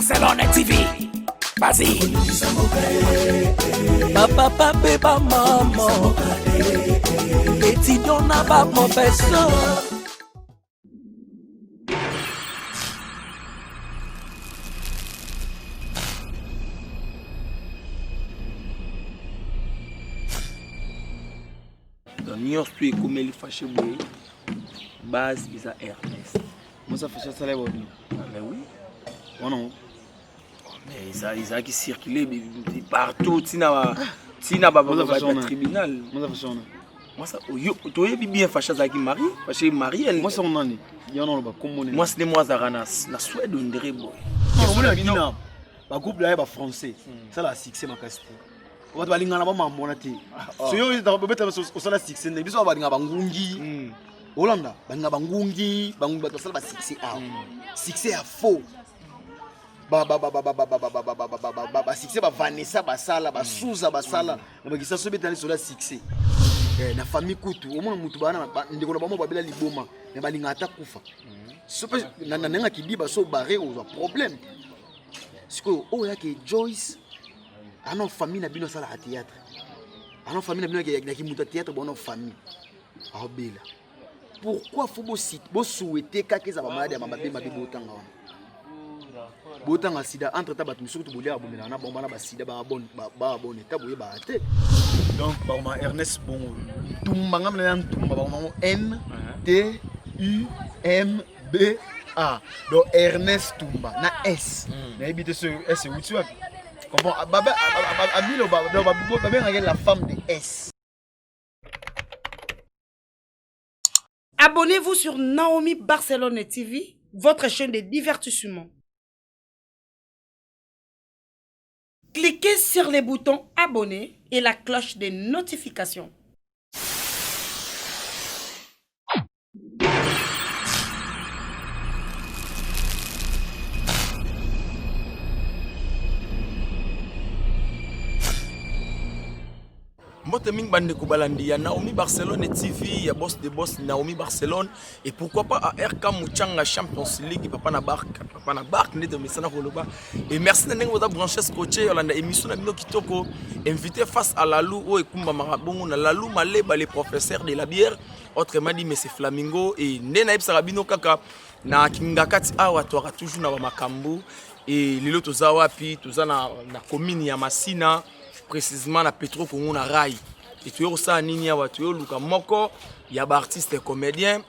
Barcelone TV. Vas-y. Papa, bébé, maman. Étudiant n'a pas professeur. Nous sommes comme les fâchés boy. Base is à Ernest. Moi ça fait ça là bon. Mais oui. Oh non. Mais ils a qui circulé partout, tina tribunal. Moi ça fait ça. Moi ça yo to yebi bien fâché za qui mari, fâché mari elle. Moi ça on année. Il y en a pas comme moi c'est moi Zaranas, na Suède on dirait boy. On a bina. Ba groupe là ba français. Ça la succès ma caste. On va linga na ba mamona te. So yo da ba beta so sala succès ne biso ba linga ba ngungi. Hollanda banga bangungi bangu ba sala ba succès a. Succès a faux. Ba succès ba Vanessa ba sala ba Souza ba sala. Na ba kisa so betani so la succès. Na famille kutu au moins mutu bana ndeko na bamo babela liboma na balinga ata kufa. So pe na nga kibiba so barré au problème. Siko o ya ke Joyce ana famille na bino sala à théâtre. Ana famille na bino na ki muta théâtre bono famille. A obela. Pourquoi faut bo souhaiter que ça va malade ma babe ma botanga wana. Botanga sida entre tabat musuku bolia bomela na bomba na ba sida ba bon état boye ba te. Donc par ma Ernest bon tumba ngamla tumba ba mo N T U M B A. Donc Ernest Tumba na S. Na habite ce S où tu vois. Comprends baba abilo baba la femme de S. Abonnez-vous sur Naomi Barcelone TV, votre chaîne de divertissement. Cliquez sur les boutons abonner et la cloche de notification. Moteming bande Kobalandi, ya Naomi Barcelone TV, ya boss de boss Naomi Barcelone et pourquoi pas à RK Mouchanga Champions League papa na barque né de Messana Koloba et merci de votre branché coaché dans la émission na bino kitoko invité face à Lalou o ekumba marabongo na Lalou Maleba les professeurs de la bière autrement dit monsieur Flamingo et nena ibsara bino kaka na kingakati awa to toujours na makambo et lelo toza wapi toza na commune ya Masina précisément na Petro Congo na Rai et tu es ça nini ya watu yo luka moko ya ba artiste comédien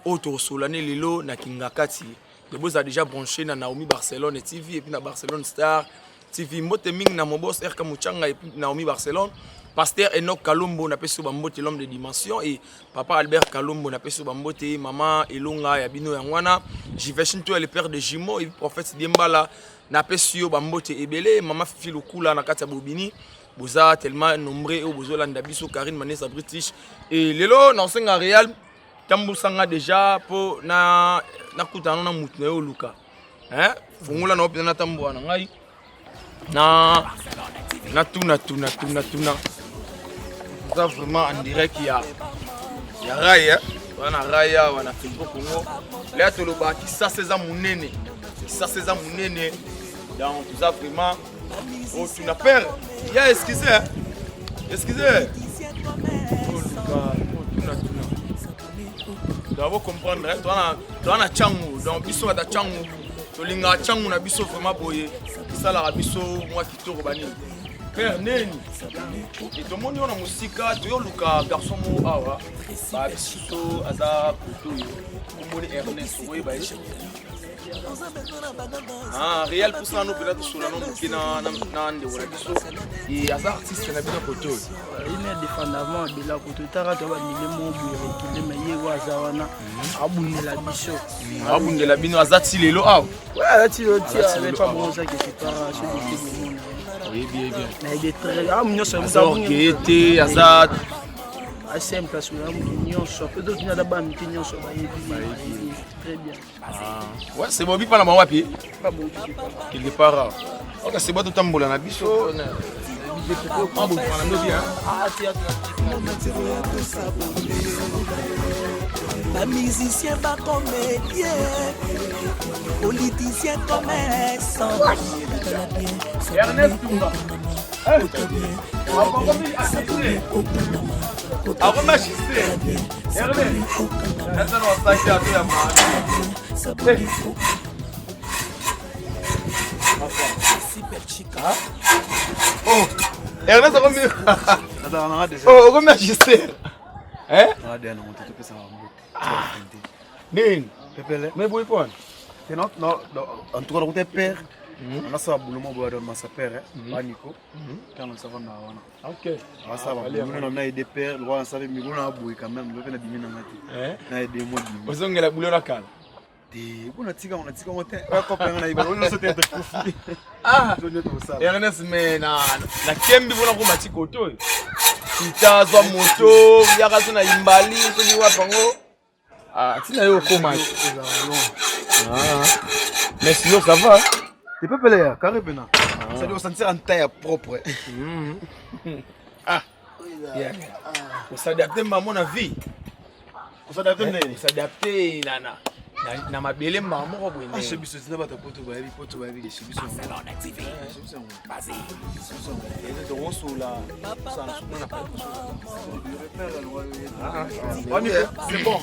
auto solane lelo na kingakati de boss a déjà branché na Naomi Barcelone TV et puis na Barcelone Star TV moteming na mobos RK Mouchanga et puis Naomi Barcelone pasteur Enoch Kalombo na peso bambote l'homme de dimension et papa Albert Kalombo na peso bambote maman Elonga ya bino yangwana Jiveshin to le père de jumeaux et prophète Diembala na peso bambote ebele maman Fifi Lukula na kati ya Bobini boza tellement nombreux au bozo landa biso Karine Manessa British et lelo na senga Real tambu sanga déjà po na kutana na mutu na luka hein fungula na opina tambu wana ngai na tuna ça vraiment en direct ya Raya wana Raya wana Facebook Congo là to loba ki ça c'est za munene donc ça vraiment oh tu n'as peur ya excusez doit comprendre toi na changu donc biso da changu to linga changu na biso vraiment boye ça la biso moi kitoko bani père neni et to moni ona musika to yo luka garçon mo awa ba biso aza kuto yo moni Ernest boye ba échec Real pour ça nous peut-être sur la nom qui na nande wala biso et asa artiste na bino koto il est défendamment de la koto tara to ba milemo boye ki le maye waza wana abundela biso abundela bino azati lelo aw ouais azati lo ti avec pas bon ça que séparation de tout le monde oui bien mais il est très amnyo ça vous été azat à simple sur la mignon so peut d'autres na ba mignon so ba très bien ouais c'est Bobby pas la mawapi pas bon quelque part OK c'est bon tout tambola na biso ah théâtre Pas musicien, pas comédien. Politicien, commerçant. Ernest Toumba. Avant magistère. Ernest. Maintenant, on s'achète à tout la main. Oh, Ernest a remis. Oh, remis magistère. Hein? Nini? Mais vous répondez? Non, en tout cas, on est père. On a ça, boulot, mon bois de ma père, Nico. Quand on s'en va, ok. on a aidé père, le roi, on savait, mais on a boué quand même, le fait de diminuer. On a aidé moi. Vous avez la boulot la cale. On a tigre, on a copain, on a eu on a sauté. Ah, Ernest, mais na kembi vous n'avez pas mati koto. Kita zwa moto, yaka tuna imbali, tuni wapango. Ah, tina yo koma. Ah, mais sinon ça va. Tu peux peler, carré pena. Ça doit sentir en taille propre. Ah, on s'adapte à mon vie. On s'adapte à na mabele maman ko bwene. Ah, chebi so tina bata poto ba bi chebi so. Donc so la ça na pas. C'est bon.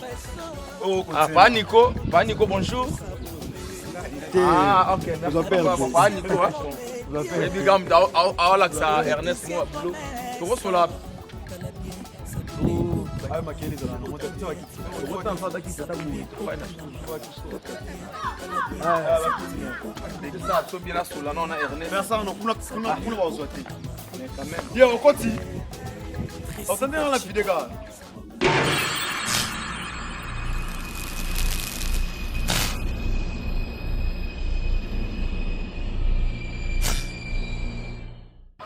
Oh, ah, Nico, bonjour. Ah, ok, merci. Pas Nico. Vous appelez. Et puis comme ça Ernest moi boulot. Tu reçois la ah, ma kele dans la montagne. Tu vas quitter. autant ça qui ça boulot. Ça to bien là sur la non Ernest. Personne non, on va sauter. Mais quand même. Yo, on continue. On s'en est dans la vidéo gars.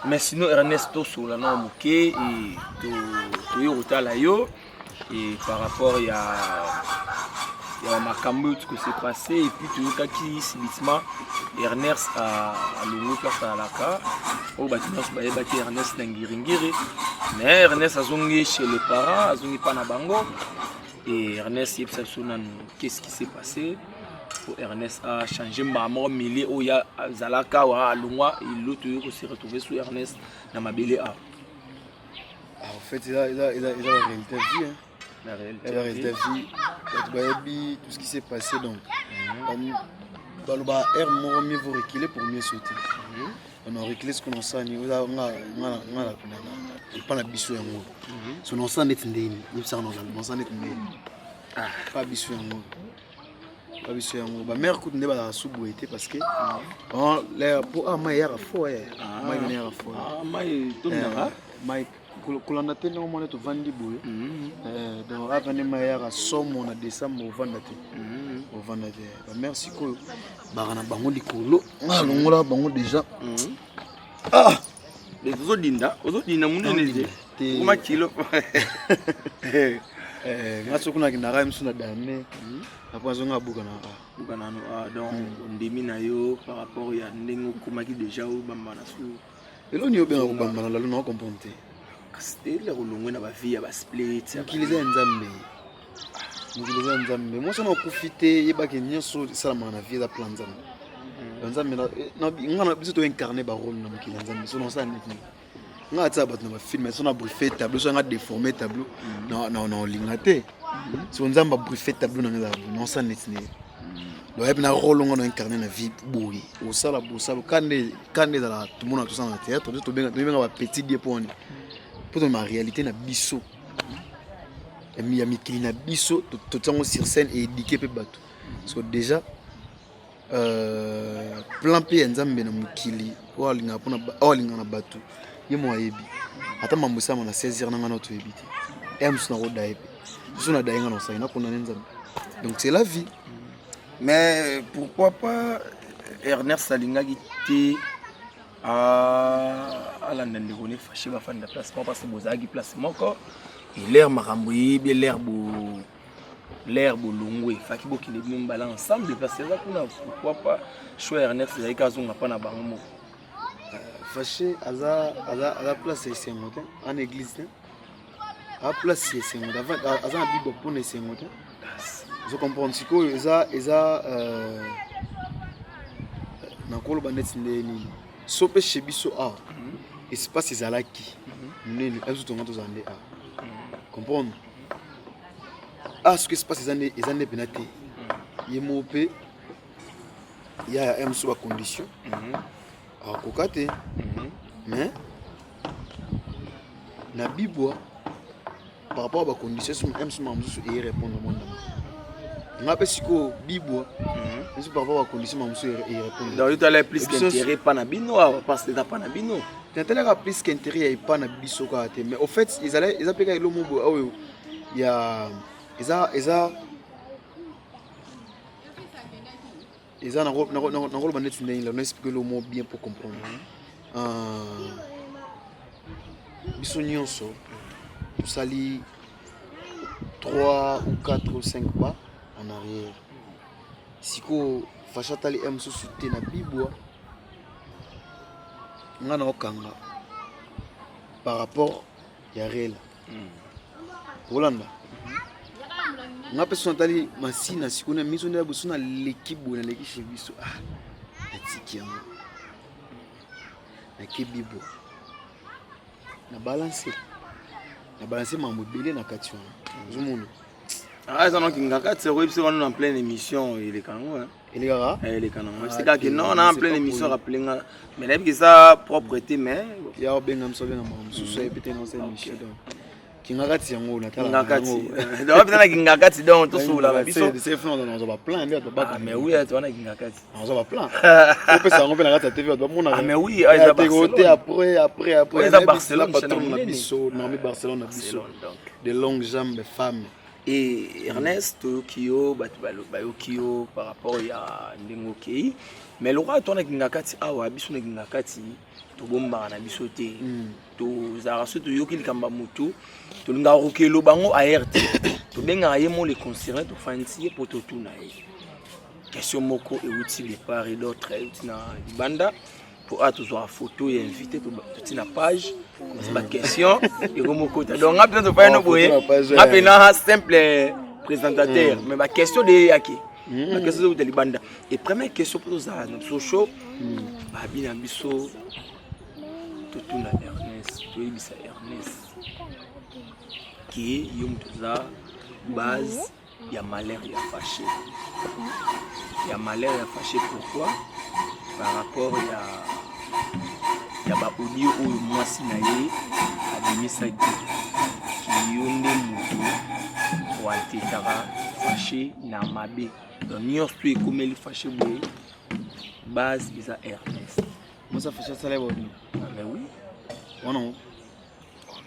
Mais sinon Ernesto sur la non moqué et to yo rotala yo et par rapport il y a makambo tout ce qui s'est passé et puis tu vois qui subitement Ernest a longo place à la ca au bâtiment ba bâti Ernest ngiri mais Ernest a zongi chez les parents a zongi pas na bango et Ernest il sait qu'est-ce qui s'est passé. Ernest a changé maman milieu où il y a Zalaka ou à Lungwa et l'autre qui s'est retrouvé sur Ernest dans ma belle A. En fait, il a la réalité vie. Hein. La réalité vie. Tout ce qui s'est passé donc. Dans mieux vous reculer pour mieux sauter. On a reculé ce qu'on sait. On a pas la bichou en haut. Ce qu'on sait n'est pas bichou en haut. Ba mère coûte ne ba souboité parce que l'air pour maïa fo maïa fo maï tonga maï kolanda te no mona to vandi boye donc avane maïa somo na décembre au vandate ba mère siko ba na bango likolo ngalongola bango déjà les ozodinda munene kuma kilo ngaso kuna kinara msuna dame après on a beaucoup donc on démine yo par rapport ya ndengo komaki déjà au bambana sou et là ni bien bambana la non comprendre c'était le rolongwe na ba vie ya ba split ukiliza nzambe moi ça m'a profité yeba ke nyoso ça na vie da plan nzambe na ngana biso to incarner ba rôle na mukila nzambe so non ça net nga tsa bat na ba film so na briefé tableau so nga déformer tableau non lingate so nzamba briefé tableau na nga non ça net ne do yeba na rôle nga no incarner na vie boy au sala bosalo kande dans la tout monde tout ça na théâtre to benga ba petit die pour ma réalité na biso et mi amikili na biso to tango sur scène et éduquer pe bato parce que déjà plan pe nzambe na mukili o alinga pona o alinga na bato yemo ayebi ata mambusa na 16h nanga na to yebiti et msuna ko daepe suna daenga no saina kona nzambe donc c'est la vie. Mais pourquoi pas Ernest Salinga qui à la ndengone fâché ba fanda placement parce que bozagi placement ko l'air maramboyi bien l'air bolongwe faki boki les même balance ensemble parce que là pourquoi pas choix Ernest Salinga kazonga pa na bango fâché à la place c'est en église à place c'est avant à bible pour ne c'est Je comprends sikoyo eza nakolo bandeti ndeni sope chez biso a espace ezalaki munene azo tonga tozande a comprendre ce que espace ezande penate yemo pe ya mso ba condition kokate mais na bibwa par rapport à ba condition mso mamzusu et répondre au monde nga pe siko bibwa mso par rapport à condition mamzusu et répondre donc tu as plus qu'intérêt pas na bino parce que t'as pas na bino t'as plus qu'intérêt pas na biso ka te mais au fait ils appellent le mot il y a ils ont un bandit là on explique le mot bien pour comprendre biso nyonso sali 3 ou 4 ou 5 pas en arrière siko fashatali mso sute na bibwa ngana okanga par rapport ya réel Rolanda nga personne tali masina sikuna miso ndela busuna l'équipe na l'équipe chez biso atiki yango na kebibo na balancer mambo belé na kati wana zumuno ça non kinga kati c'est web c'est on en pleine émission il est quand même il est là c'est quand que non on en pleine émission rappeler mais là que ça propreté mais ya benga msobe na mambo so peut-être dans cette émission kingakati yango natala kingakati donc tout sur la biso c'est fond dans ba plan ndio to ba mais oui tu wana kingakati on va plan on peut ça on peut la kata TV doit mona mais oui ça après ça Barcelone patron na biso na Barcelone na biso de longues jambes femmes et Ernest Kio Kio par rapport à Ndengo Kei mais le roi tourne kingakati awa biso na kingakati to bomba na biso te to zara surtout yoki likamba mutu to linga rokelo bango ART to benga yemo les concernés to fancy pour to tuna question moko et outil de part et d'autre na banda pour a toujours photo et invité to tina page c'est pas question et moko donc on a besoin de faire no boye apena simple présentateur mais ma question de yaki la question de libanda et première question pour ça no show ba bina biso tout na Ernest toyebisa Ernest qui yom toza base ya malheur ya fâché pourquoi par rapport ya ba audio ou moi sinaye abimisaki ki yonde mutu wantetaka fâché na mabe donc nyonso to ekomeli fâché boye base eza Ernest moi ça fait ça là mais oui oh non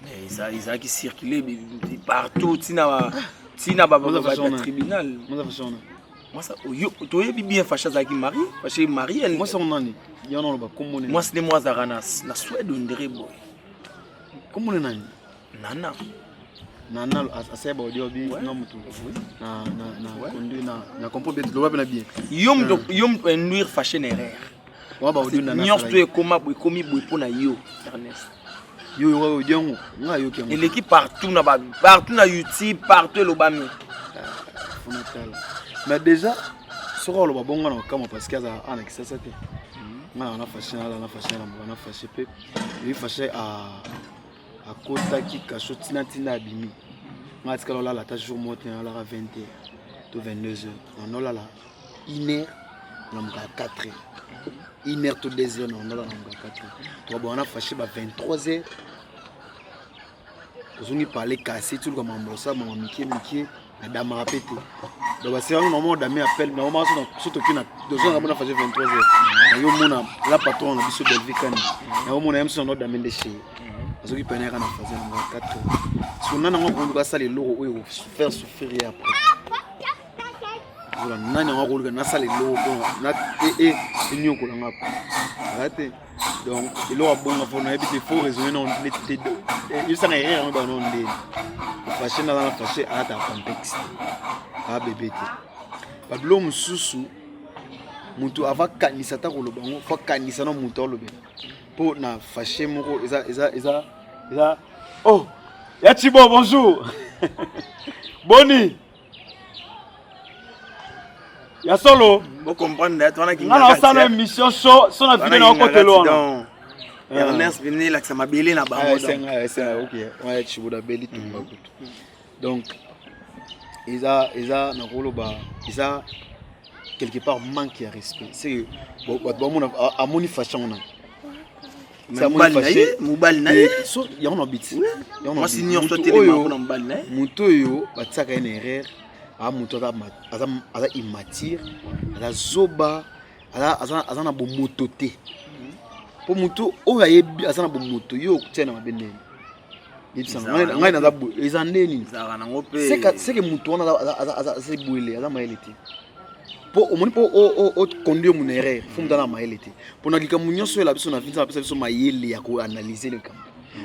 mais ça qui circulait partout tina tribunal moi ça tu es bien fâché zaki Marie fâché Marie moi ça on ani il y en a ba comme moi c'est moi zaranas na Suède ndere boy comme on nani nana aseba audio bi na mutu na conduit na comprend bien le va bien yom nuire fâché n'erreur wa ba audio na nyonso to ekoma boy komi boy pona yo Ernest yo audio nga yo ke et l'équipe partout na YouTube partout le bami mais déjà soko lo babonga na kama parce que ça ana kisasa te nga na fâché pe lui fâché à kota ki kasho tina abimi nga tikala la ta jour moté na la 20h to 22h on la 1h na mga 4h 1h to 2h na la mga 4h to bona fâché ba 23h ozongi parler cassé tout comme mambosa mama mikie na dama rapete donc c'est un moment d'ami appel na moment surtout que na dozo na bona fâché 23h na yo mona la patron na biso Belvikani na yo mona yamso na dame de chez azoki pena kana fâché na 4h sona na ngoko ka sala loko oyo faire souffrir après voilà nani ngoko na sala loko na nyoko la ngapa arrête donc il aura bon avant na habiter faut raisonner non il s'en est rien dans non ndé fâché na fâché à ta contexte a bébé bablo mususu mutu ava kanisa ta ko lobango fa kanisa na mutu lobe po na fâché moko eza oh ya Thibaut bonjour Boni ya solo Vous comprenez, tu as ngana osana émission show so na vidéo na côté loin Ernest venu là que ça m'a belé na bango OK ouais chibuda beli tumba kutu donc isa na koloba isa quelque part manque de respect c'est bon mon amoni fashion na ça mobali na so ya on habite moi si ni on sauter les mains na mobali na muto yo batsaka une erreur muto aza immature aza zoba aza na bomoto te po muto oyo ayebi aza na bomoto yo okutia na mabendeni ngai naza boye eza ndeni c'est que muto wana aza boyele aza mayele te po omoni po o conduire mon erreur faut mutana mayele te po na likambo nyonso oyo la biso na vie na pesa biso mayele ya koanalyser le camp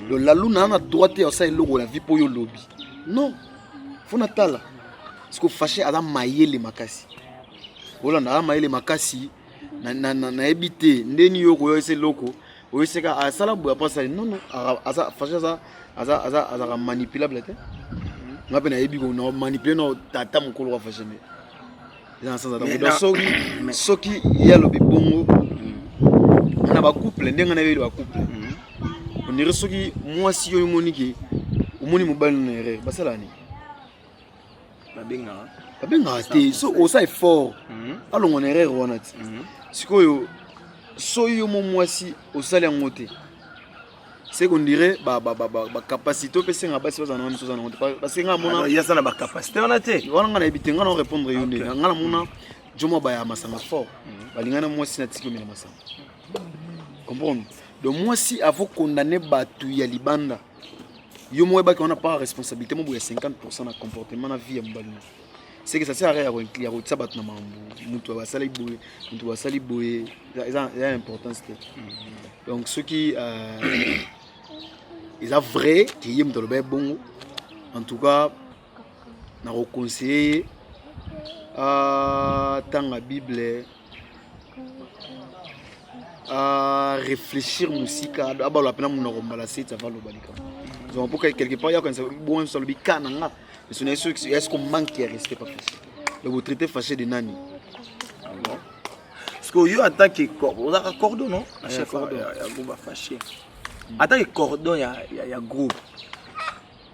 donc la luna na droite ya ça eloko la vie po yo lobby non faut na tala parce que fâché aza mayele makasi olanda aza mayele makasi na ebité ndeni yo ko yo ese loko o eseka asala boya pasa non aza fâché aza manipulable te ngape na ebi ko na manipuler no tata mokolo wa fâché mais dans sens donc soki ya lobi bongo na ba couple ndenga na ba couple on dirait soki moi si yo moniki omoni mobali na erreur basala ni babenga te so osa effort alongo na erreur wana ti sikoyo so yo mwasi osali yango te c'est qu'on dirait ba capacité pese nga basi bazana miso zana parce que nga mona ya sana ba capacité wana te wana nga na ebite nga na répondre yo nde nga na mona jomo ba ya masanga fort balingana mwasi na tiki mina masanga comprendre donc mwasi avant condamner batu ya libanda yo moyeba qu'on a pas responsabilité mo ya 50% na comportement na vie ya mbali c'est que ça sert à rien ya ko tsabat na mambu mutu ba sali boye c'est importance donc ceux qui ils a vrai qui aiment dans le bon en tout cas na conseiller dans la Bible à réfléchir musique à d'abord la peine mon rembalasser ça va le balika donc pour quelque part il y a quand ça bon sur le bicana mais c'est sûr que est-ce qu'on manque de respect pas facile donc vous traitez fâché de nani parce que yo en tant que on a cordon non à chaque fois il y a groupe fâché en tant que cordon il y a groupe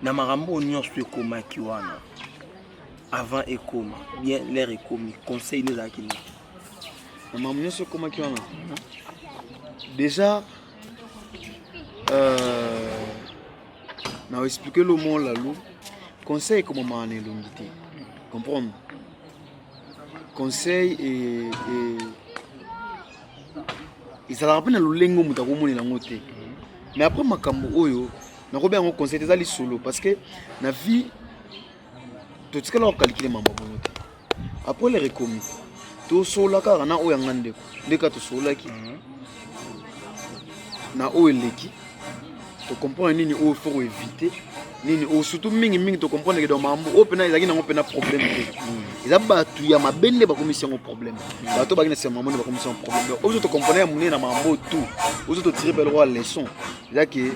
na marambo nyonso ekoma kiwana avant ekoma bien l'air ekomi conseil les akini na marambo nyonso ekoma kiwana déjà na expliquer le mot la lou conseil comment mané longité comprendre conseil et ça la rappelle le lengo mutako moni na ngote mais après makambo oyo na ko bien conseil des ali solo parce que na vie tout ce que l'on calculer mambo bonite après les recommit to sola ka na oyo ngande ndeka to sola ki na oyo leki to comprendre nini oyo faut éviter nini o surtout mingi to comprendre que dans mambo opena ezaki na opena problème ils a batu ya mabende ba commission au problème bato ba kina se mambo ba commission problème ozo to comprendre muni na mambo tout ozo to tirer belle roi leçon c'est que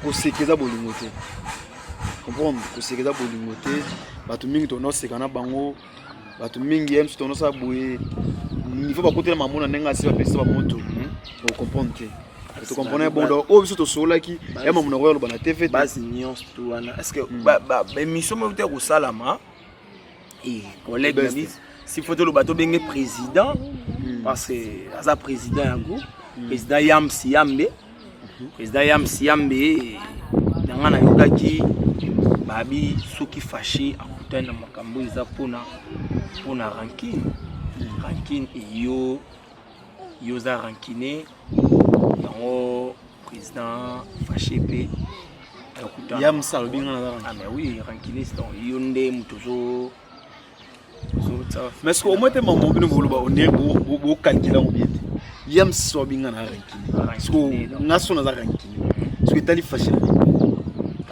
ko sekeza bolingo te comprendre ko sekeza bolingo te bato mingi to no sekana bango bato mingi em to no sa boye il faut pas côté la maman na nenga se ba pesa ba moto o comprendre te tu comprends bon donc o biso to sola ki ya maman na royal bana TV base nuance tout wana est-ce que ba émission mo te ko salama et collègue nani si faut le bateau bengue président parce que asa président yango président Yamsiambe nanga na yokaki babi soki fâché akutana makambo eza pona ranking et yo za rankine yango président fâché pe akutana Yamsa lobinga na ah mais oui rankine c'est donc yo nde mutozo mais est-ce que au moins te maman bino voloba on est beau calculer on bien Yamsa lobinga na rankine parce que naso na za rankine parce que tali fâché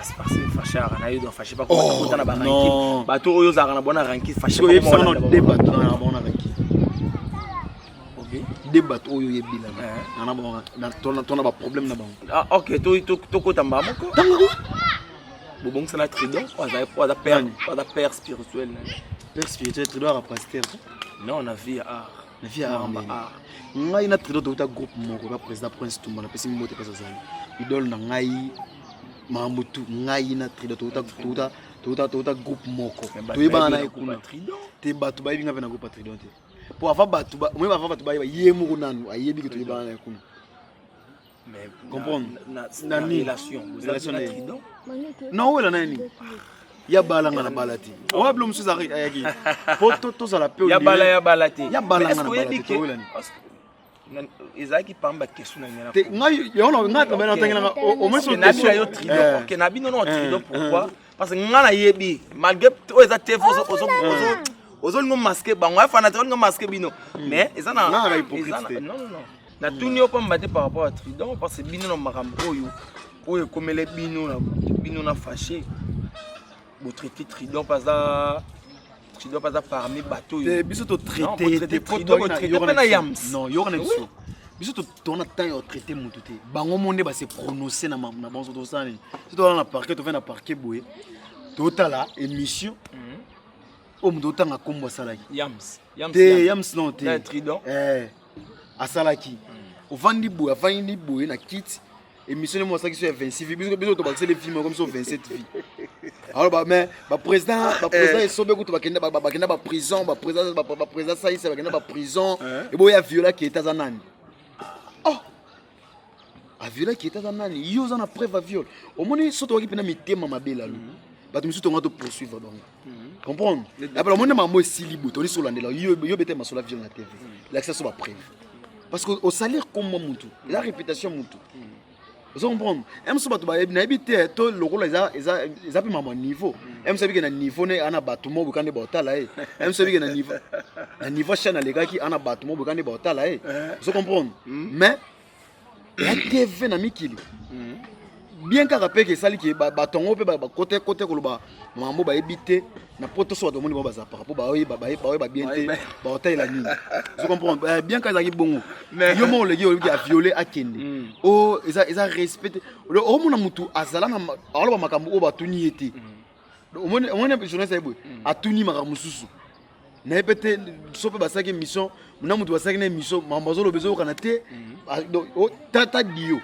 c'est parce que fâché na yo do fâché pas comment ta na ba rankine bato oyo za na bona rankine fâché pas comment on débat na bona rankine débat oyo yebila na bon na tona ba problème na bango ah OK to kota mbamoko Bobong c'est la trident, pas père spirituel. Père spirituel, trident à pasteur. Non, on a vu art. La vie à art. Ngai na trident de groupe moko ba président Prince Tumba na pesi moto pas ça. Idole na ngai Mamutu ngai na trident tota groupe moko. Toyeba na ekuna trident. Te batu ba ibinga na groupe trident. Pour avoir batu ba, moi ba batu ba yemu kunanu ayebi ke toyeba na ekuna. Mais comprendre na relation trident. Non wela nani. Ya balanga na balati. Wa blom su zari ayaki. Poto to za la pe. Ya balati. Ya balanga na balati. Ezaki pamba question na ngena. Ngai yo na ngata bana tangela au moins sur na bino yo trident. Que na bino no trident pourquoi? Parce que ngana yebi malgré o eza te ozo no masquer bango afana te no masquer bino. Mais eza na non. Na tunyo pamba te par rapport à trident parce que bino no makambo oyo komele bino na fâché. Vous traitez trident pas à parmi bateau. Biso to traité des trident na yams. Non, yo na biso. Biso to tona temps yo traité mutu te. Bango monde ba se prononcer na banzo to sani. Si to na parquet to na parquet boye. Totala émission. O mutu tanga kombo salaki. Yams non te. Trident. Asalaki. O vandi boye na kit. Émission moi ça qui sur 26 vies. Biso to baxer les films comme sur 27 vies. Alors mais président est sauvé ko to bakenda ba prison président ça il bakenda ba prison et boya viola qui était zanani. Oh. A viola qui était zanani. Yo za na preuve à viol. Au moni soto ki pena mitema mabela lu. Ba to soto ngato poursuivre donc. Comprendre? Après mon maman silibo to ni solandela yo bete masola viol na TV. L'accès sur ba preuve. Parce que au salaire comme mutu, la réputation mutu. Vous comprenez? Même si vous avez habité, tout le rôle est à mon niveau. Même si vous avez un niveau, vous avez un bâtiment, vous avez un bâtiment. Même si vous avez un niveau chaîne à l'égal qui a un bâtiment, vous avez un bâtiment. Vous comprenez? Mais la TV n'a mis qu'il. Bien qu'à rappeler que ça, qui est bâton, côté Koloba, maman va habiter, n'a pas tout soit de mon niveau par rapport à bien bâtiment la nuit. Vous comprenez? Bien qu'à ça, bon. Mais yo mon le gars a violé à Kende. Oh, ils a respecté. Au moins mutu azala na alors makambo o batuni ete. Au moins journaliste ebo a tuni makambo susu. Na epete sope basaki mission, na mutu basaki na mission, mambazo lo bezo kana te. O tata dio.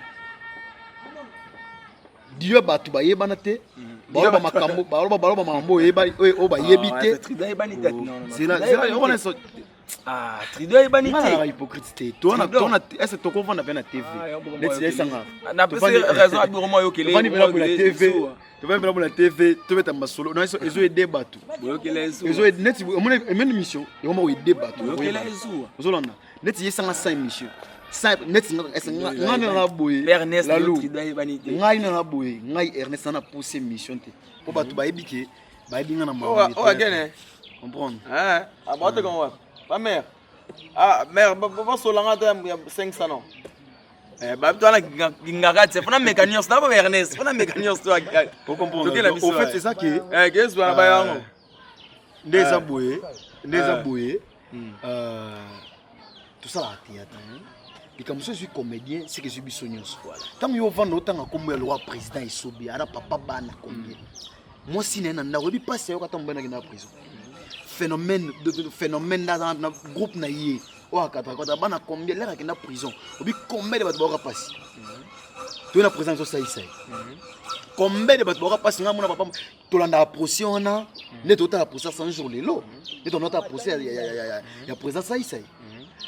Dio batu ba yeba na te. Ba makambo, ba makambo yeba o ba yebite. C'est là, on est ah, trident est banité. Ah, hypocrite. Toi, est-ce que tu comprends la TV? Na raison à vraiment yo kele. Tu vas venir la TV, tu vas être en solo. Non, ils ont aidé bateau. Ils ont aidé net une émission, ils ont aidé bateau. Ils ont net ils sont 5 émissions. 5 net ngana na boye. Ernest trident est banité. Ngana na boye, ngai Ernest na pousser émission te. Pour bateau ba ebike, ba ebinga na mama. Oh, again. Comprendre? Ah, abate comment? Ma mère. Ah, mère, va solanga il y a 500 ans. Bah toi là ngara c'est pas mécanique, c'est pas Ernest, c'est pas mécanique toi. Faut comprendre. Au fait c'est ça qui qu'est-ce que ba yango. Ndeza boye. Tout ça là théâtre. Et comme je suis comédien, c'est que je suis bisognos. Tant yo vendre autant comme le roi président Isobi, ara papa bana combien. Moi si nena na rebi passer yo katomba na prison. Phénomène dans le groupe naïe ou à 4 bana combien l'air qui na prison obi combien de bato ba passer tu na présence ça ici combien de bato ba passer ngam na papa to landa procès on a ne to ta procès 100 jours lelo et to nota procès ya présence ça ici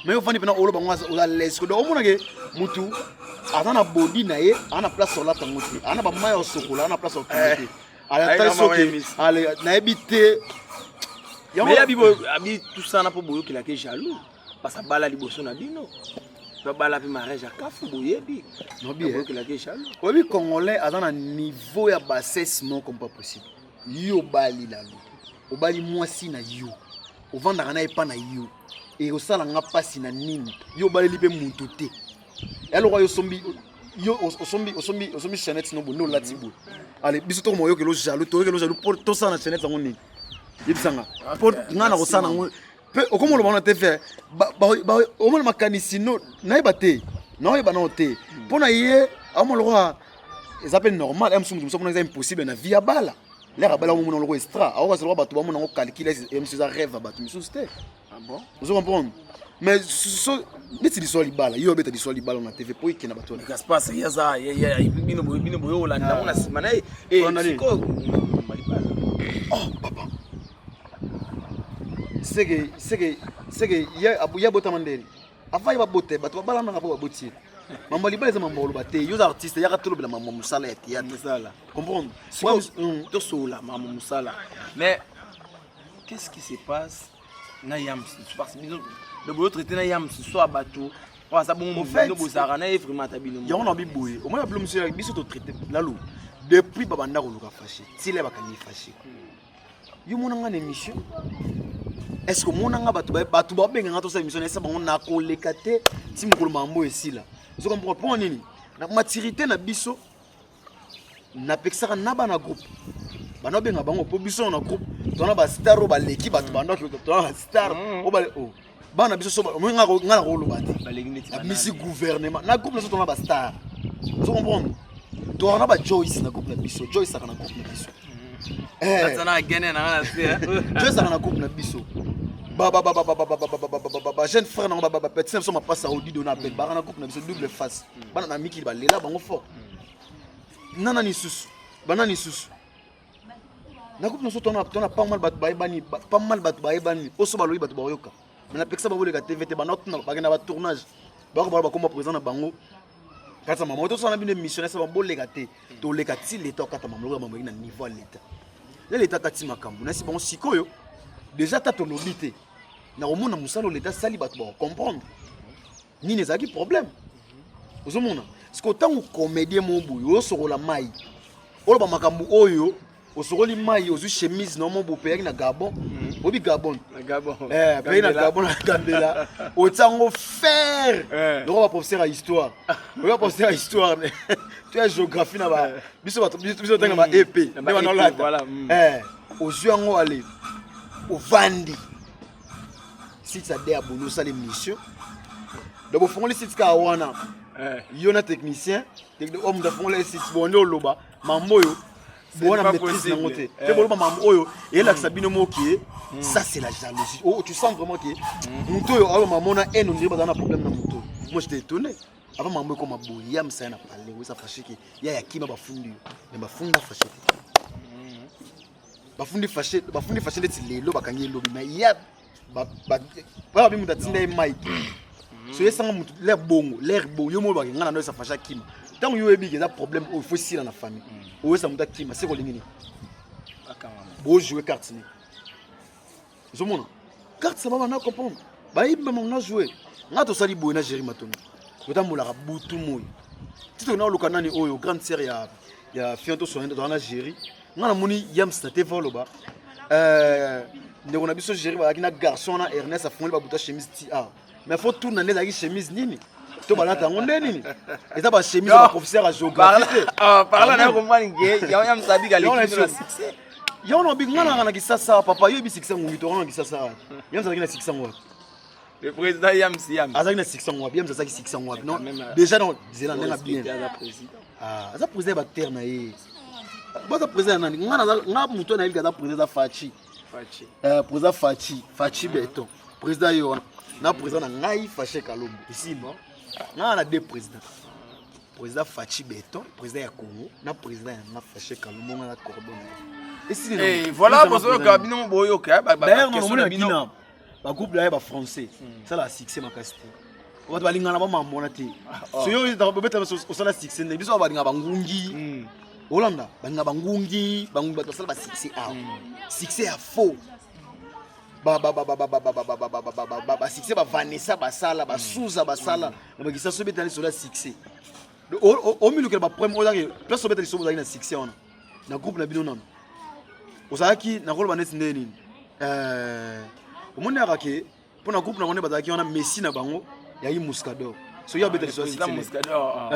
mais au fani pena olo bango ola lesko do omona ke mutu azana body naïe ana place sur la tangote ana ba mayo sokola ana place au tangote ala ta soki ala na ebité. Mais il tout ça n'a pas boyo qu'il a que jaloux parce que bala liboso na bino to bala pe mariage à kafu boyebi no bien qu'il a que jaloux obi congolais à un niveau ya bassesse non comme pas possible yo bali la lu obali mwasi na yo ovanda na epa na yo et osala nga pasi na nini yo bali lipe muntu te alors yo sombi chanette no bono latibo allez biso to moyo que lo jaloux pour to ça na chanette ngoni yebisanga pour ngana ko sana pe okomo lo bana te faire ba o mo makanisi no na yeba te no yeba no te pona ye amo lo ils appellent normal et nous sommes impossible na vie à bala l'air à bala au monde extra alors que c'est le bateau ba mon calculer et monsieur ça rêve à bateau monsieur c'était Ah bon? vous comprenez mais so beti liswa libala yo beta liswa libala na TV pour ikena bateau Gaspard c'est ya bino boyo la ndamona simana siko malibala. oh papa c'est que ya bota mandeli avant il va botter bateau bala na ba botier mambo libala za mambo lo te yo artiste ya katolo bela mambo musala ya théâtre Musala. comprendre Moi to sola maman musala. Mais qu'est-ce qui se passe na yam parce que le boyo traité na yam soit bateau. Parce ça bon no bosara na vraiment tabino. ya on a biboye au moins blum monsieur biso to traité lalo depuis babanda ko luka fâché tile bakani fâché yo monanga na émission est-ce que monanga bato ba benga to sa émission esa bango na ko lekate ti mokolo mambo esila zo comprendre pour nini na maturité na biso na pexaka na bana groupe bana benga bango po biso na groupe tona ba star ba leki bato banda ko tona star o ba o bana biso so mo nga ko lo bate la misi gouvernement na groupe na tona ba star zo comprendre tona ba Joyce na groupe na biso Joyce na groupe na biso sana gene na se Joyce na groupe na biso jeune frère na ba petit so ma passe à Audi dona appel ba na groupe na biso double face bana na miki ba lela bango fort nana ni susu bana ni susu na groupe na tona pas mal bat ba ebani oso ba loyi bat ba yoka mais na peksa ba boleka TVT ba not na ba na ba tournage ba ko ba komba président na bango kata mama to so na bine missionnaire sa ba boleka te to leka ti l'état kata mama lo ba na niveau à l'état l'état kati makambu na si bon sikoyo déjà ta to lobité na omona musalo l'état sali bat ba comprendre ni ne zaki problème ozomona siko tangu comédien mo boyo osorola mai oloba makambu oyo osokoli mai ozu chemise na mo bopeyaki na Gabon obi Gabon pays na Gabon na Kandela otango fer donc va professeur à histoire on va professeur à histoire tu as géographie na ba biso tanga ba EP ne ba no lata ozu yango ale ovandi si ça dé abono ça l'émission donc au fond les sites ka wana yo na technicien homme de fond les sites bono loba mamboyo bon na maîtrise na ngote te bolo mambo oyo et là ça bino moki ça c'est la jalousie oh tu sens vraiment que muto yo alo mamona eno ndiba dans un problème na muto moi j'étais étonné avant mambo comme aboyi yam ça na parler oui ça fâché que ya yakima bafundi mais bafunda fâché bafundi fâché leti lelo bakangi lobi mais ya ba bimu datinda mai so yesanga mutu l'air bongo l'air bo yo mo ba ngana no ça fâché kima tant yo ebi que ça problème il faut si dans la famille o ça muta kima c'est ko lingini bo jouer carte ni zomona carte ça va na comprendre ba yimba mo na jouer ngato sali bo na gérer matoni otambola ka butu moyi tito na lokana ni oyo grande série ya fianto soyende dans la gérer ngana moni yam state voloba ndeko na biso gérer ba kina garçon na Ernest a fongoli ba buta chemise ti a mais faut tourner les aki chemise nini to balata ngonde nini eza ba chemise ba professeur à géographie parla na ko mani nge ya yam sabi ga l'équipe succès yo no big ngana ngana kisasa papa yo bi 600 ngumi to ngana kisasa yam za kina 600 ngwa le président yam azaki na 600 ngwa yam za zaki 600 ngwa non déjà non zela ndenga bien aza président ba terre na ye ba za président nani ngana muto na ilga za président Fachi président Fachi Beton président yo na président na ngai Faché Kalombo ici bon na deux présidents président Fachi Beton président ya Congo na président na Faché Kalombo na cordon ici voilà bozo ka bino boyo ka ba bino ba groupe là ba français ça la succès makasti on va lingana ba mamona te so yo da beta so sala succès ne biso ba linga bangungi Holanda banga bangungi bangu ba sala ba succès a succès a faux ba succès ba Vanessa basala ba Souza basala ba kisa so beta sur la succès au milieu que ba premier oza que place so beta so na succès on na groupe na bino non ozaki na koloba neti ndeni omoni akake pour na groupe na ngone bazaki on a Messi na bango ya yi Muscador so ya beta so succès Muscador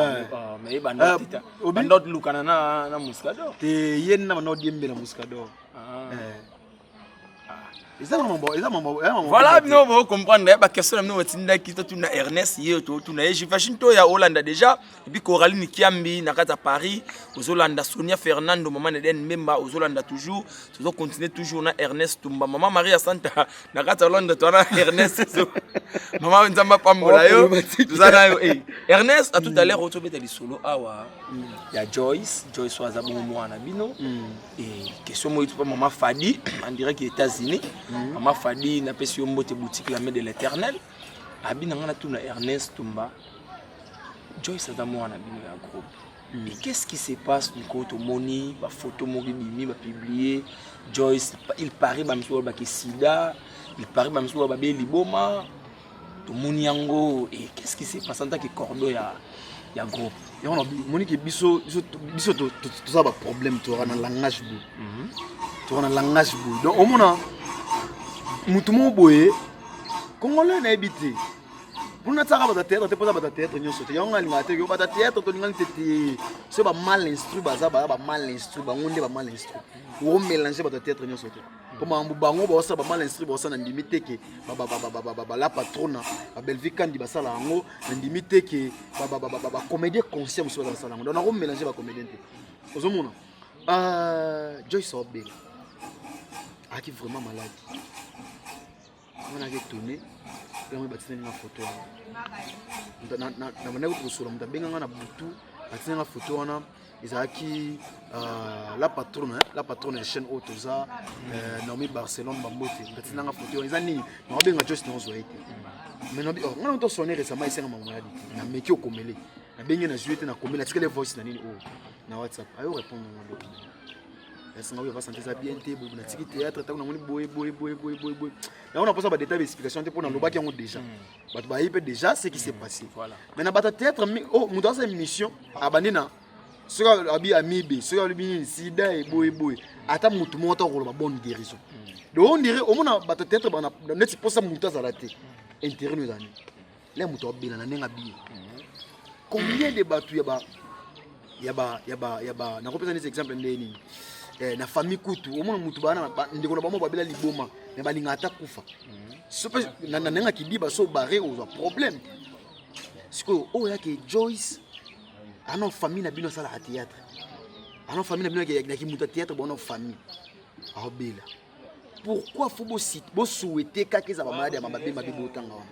mais bandot lukana na Muscador te yen na bandot yembe na Muscador Voilà, nous vous comprendre la question nous tinda kita tuna Ernest yeto tuna j'imagine to ya Hollande déjà et puis Coraline Kiambi na kata Paris aux Hollande Sonia Fernando maman Eden Memba aux Hollande toujours toujours continuer toujours na Ernest Tumba maman Maria Santa na kata Hollande to na Ernest maman Nzamba Pambola yo tuzana yo Ernest à tout à l'heure auto beta solo awa ya Joyce waza bon mwana bino et question moi tu pas maman Fadi en direct aux États-Unis maman Fadi na pesi yo mbote boutique la main de l'Éternel abina ngana tuna Ernest Tumba Joyce aza mwana bino ya groupe et qu'est-ce qui se passe du côté moni ba photo mori bimi ba publier Joyce il paraît ba mso ba ke sida il paraît ba mso ba be liboma to moni yango et qu'est-ce qui se passe en tant que cordo ya groupe et on a monique biso tout ça ba problème to na langage bu to na langage bu donc au mona mutu mo boye congolais na habité pour na tsaka ba théâtre te posa ba théâtre nyoso te yonga linga te yo ba théâtre to linga te c'est ba mal instruit ba mal instruit ba ngonde ba mal instruit o mélanger ba théâtre nyoso te comme ambu bango ba sa ba mal instruit ba sa na limite ke ba la patrona ba Belvique kandi ba sala ngo na limite ke ba comédien conscient so ba sala ngo donc na ko mélanger ba comédien te ozomona Joyce Obel qui vraiment malade. On a retourné, on a bâti une photo. On a sur on a bien on a boutou, bâti une photo on a Isaki la patronne de chaîne Autoza, Naomi Barcelone Bambote, bâti une photo. Ils ont dit, on a bien juste nos oreilles. Mais on a entendu sonner récemment ici dans ma maladie. On a mis au comélé. On a bien na joué na comélé. Est-ce que les voices na nini na WhatsApp? Ayo répondre na document. Est-ce qu'on va sentir ça bien té na tiki théâtre ta na moni boy. Là on a pas ça ba détail d'explication pour na lobaki yango déjà. Bato ba yipé déjà ce qui s'est passé. Voilà. Mais na bata théâtre mu dans cette émission abanina soka abi amibe soka lubi sida et boy. Ata mutu monta ko ba bonne guérison. Donc on dirait au mona bata théâtre ba na net pour ça mutu za raté. Intérêt nous ani. Là mutu obela na nenga bi. Combien de batu yaba na représenter des exemples ndeni. Na famille kutu au moins mutu bana ndeko na bamo babela liboma mais balinga ata kufa sope na nenga kidiba so barré aux problème parce que o ya ke Joyce ana famille na bino sala théâtre ana famille na bino ke ki muta théâtre bono famille a obela pourquoi faut bo souhaiter ka ke za ba malade ya mababe botanga wana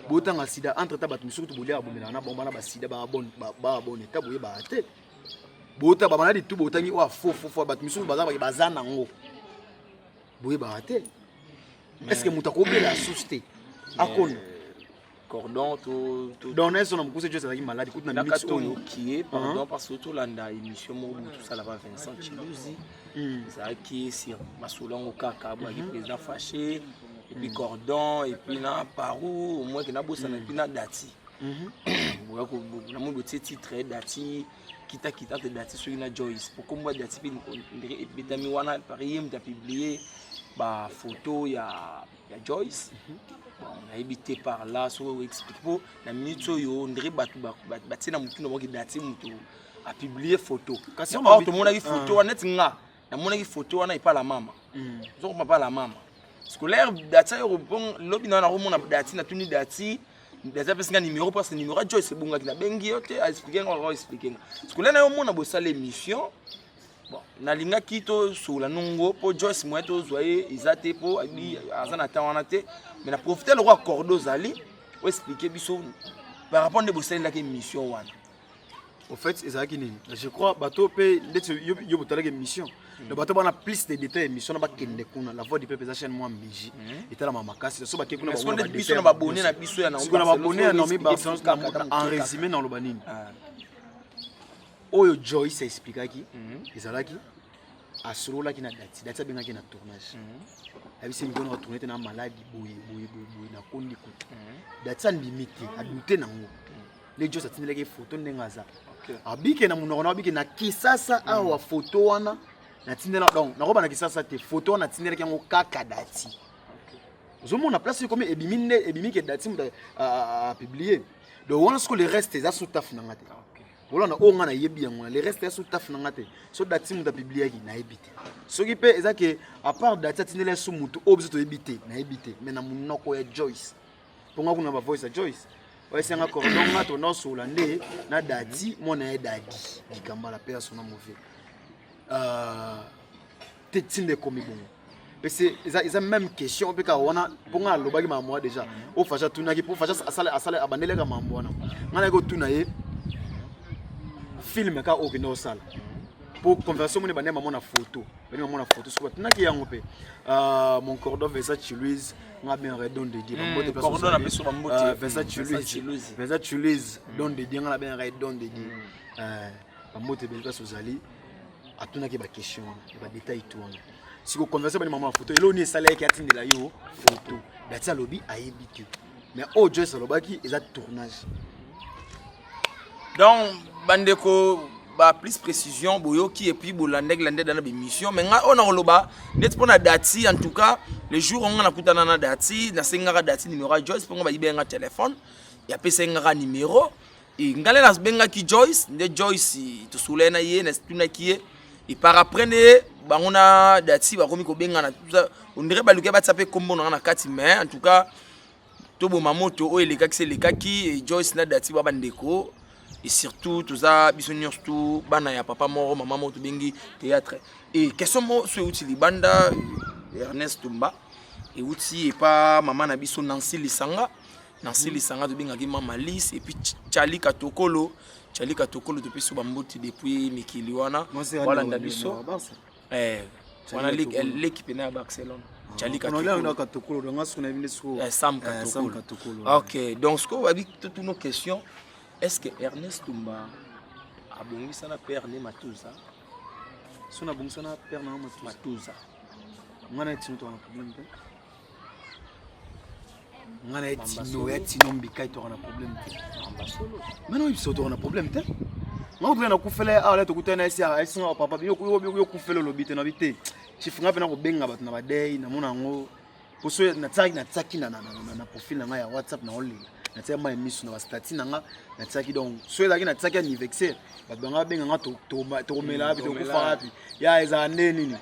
botanga sida entre tabat misuku to bolia bomela na bomba na ba sida ba bon état boye ba ate bota ba maladi tout botangi wa fo ba misu baza nango boye ba ate est-ce que mutako bela susté akon cordon to donner son amkuse Dieu ça maladi kuti na mix oyo qui est pardon parce que tout landa émission mo tout ça là va Vincent Chiluzi ça qui sur masolongo kaka ba président fâché et puis cordon et puis na parou au moins que na bossa na puis na dati boya ko na mo titre dati kita te dati sur une Joyce pour comme moi dati puis dami wana pareil me publié ba photo ya Joyce on a habité par là so explique pour la minute yo ndri batu bati na mutu no ki dati mutu a publier photo kasi on tout monde a photo net nga na mona ki photo wana ipa la mama zo ko pas la mama scolaire dati yo bon lobi na mona dati na tuni dati déjà parce que numéro parce que numéro Joyce c'est bonga kina bengi yote a expliquer on va expliquer parce que là na mona bo sala émission bon na linga kito sur la nongo po Joyce moi to zoyer izate po abi azana tawana te mais na profiter le roi cordo zali ou expliquer biso par rapport de bo sala la émission wana au fait ezaki nini je crois bato pe ndetse yo botala émission le bateau a plus de détails émission na kende kuna la voix du peuple za chaîne moi mbiji etala mama kasi so ba ke kuna ba on biso na ba abonné na biso ya na ba abonné na mi Barcelone en résumé dans le banini oyo Joyce expliquaki ezalaki asolola ki na date benga ki na tournage abisi ngona ko tourner na maladie boye na kondi ko date limité a douter nango les Joyce atinela ke photo ndengaza abike na munoko na abike na kisasa awa photo wana na tindela donc na roba na kisasa te photo na tindela ki ngo kaka dati ozomona place comme ebimi ke dati muta a publier donc on ce que le reste ça sous taf na ngate olanda o nga na yebi yango le reste so taf na ngate so dati mu da publier ki na ebite soki pe ezake à part dati tinele so mutu obzo to ebite na ebite mais na munoko ya Joyce ponga kuna ba voice ya Joyce oyesenga cordon ngato no so lande na dati mona ya dadi dikambala pe so na mauvais tetsinde komi bongo parce que ils ont même question parce qu'on a pour un lobby maman déjà au facha tunaki pour facha asale abanele ka mambo na ngana ko tunaye film ka okino sala pour conversation mon bane maman na photo bane maman na photo so tunaki yango pe mon cordon Versace Louise nga bien redon de dire mbote cordon na biso mbote Versace Louise don de dire nga bien redon de dire mbote belka sozali atunaki ba question ba détail tout si vous conversez avec maman photo et là on est salé qui attend de la yo photo d'atia lobby a habité mais au Dieu ça lobaki ils a tournage donc bandeko ba plus précision boyo qui et puis bolandek landé dans la mission mais on a loba net pour na dati en tout cas le jour on a kutana na dati na sengara dati numéro Joyce pour on va ibenga téléphone et après sengara numéro et ngale na benga ki Joyce de Joyce to soulena ye na tuna ki et par après on a dati ba komi ko benga na on dirait ba luka ba taper kombo na kati mais en tout cas to bo mamoto o eleka ki seleka ki Joyce na dati ba bandeko et surtout tout ça bisonnions tout bana ya papa moro maman moto bengi théâtre et question mo so utili banda Ernest Tumba et outi et pas maman na biso Nancy Lisanga to benga ki mama Lis et puis Charlie Katokolo depuis sous bamboti depuis Mikiliwana voilà ndabiso wana l'équipe na Barcelone Charlie Katokolo Sam Katokolo. OK donc ce qu'on va dire toutes nos questions est-ce que Ernest Tumba a bongi sana père ne Matuza sona bongi sana père na Matuza ngana tino na problème ngana etino etino mbika to na problème maintenant il saute na problème te ngana na kufele ala to kutana esi papa yo kufele lobite na bite chifunga pena ko benga batuna badei na mona ngo poso na tsaki na profil na ya WhatsApp na oli na tsaki ma emisu na stati na nga na tsaki donc so ezaki na tsaki anniversaire batanga benga nga to mela bi to kufa bi ya eza nini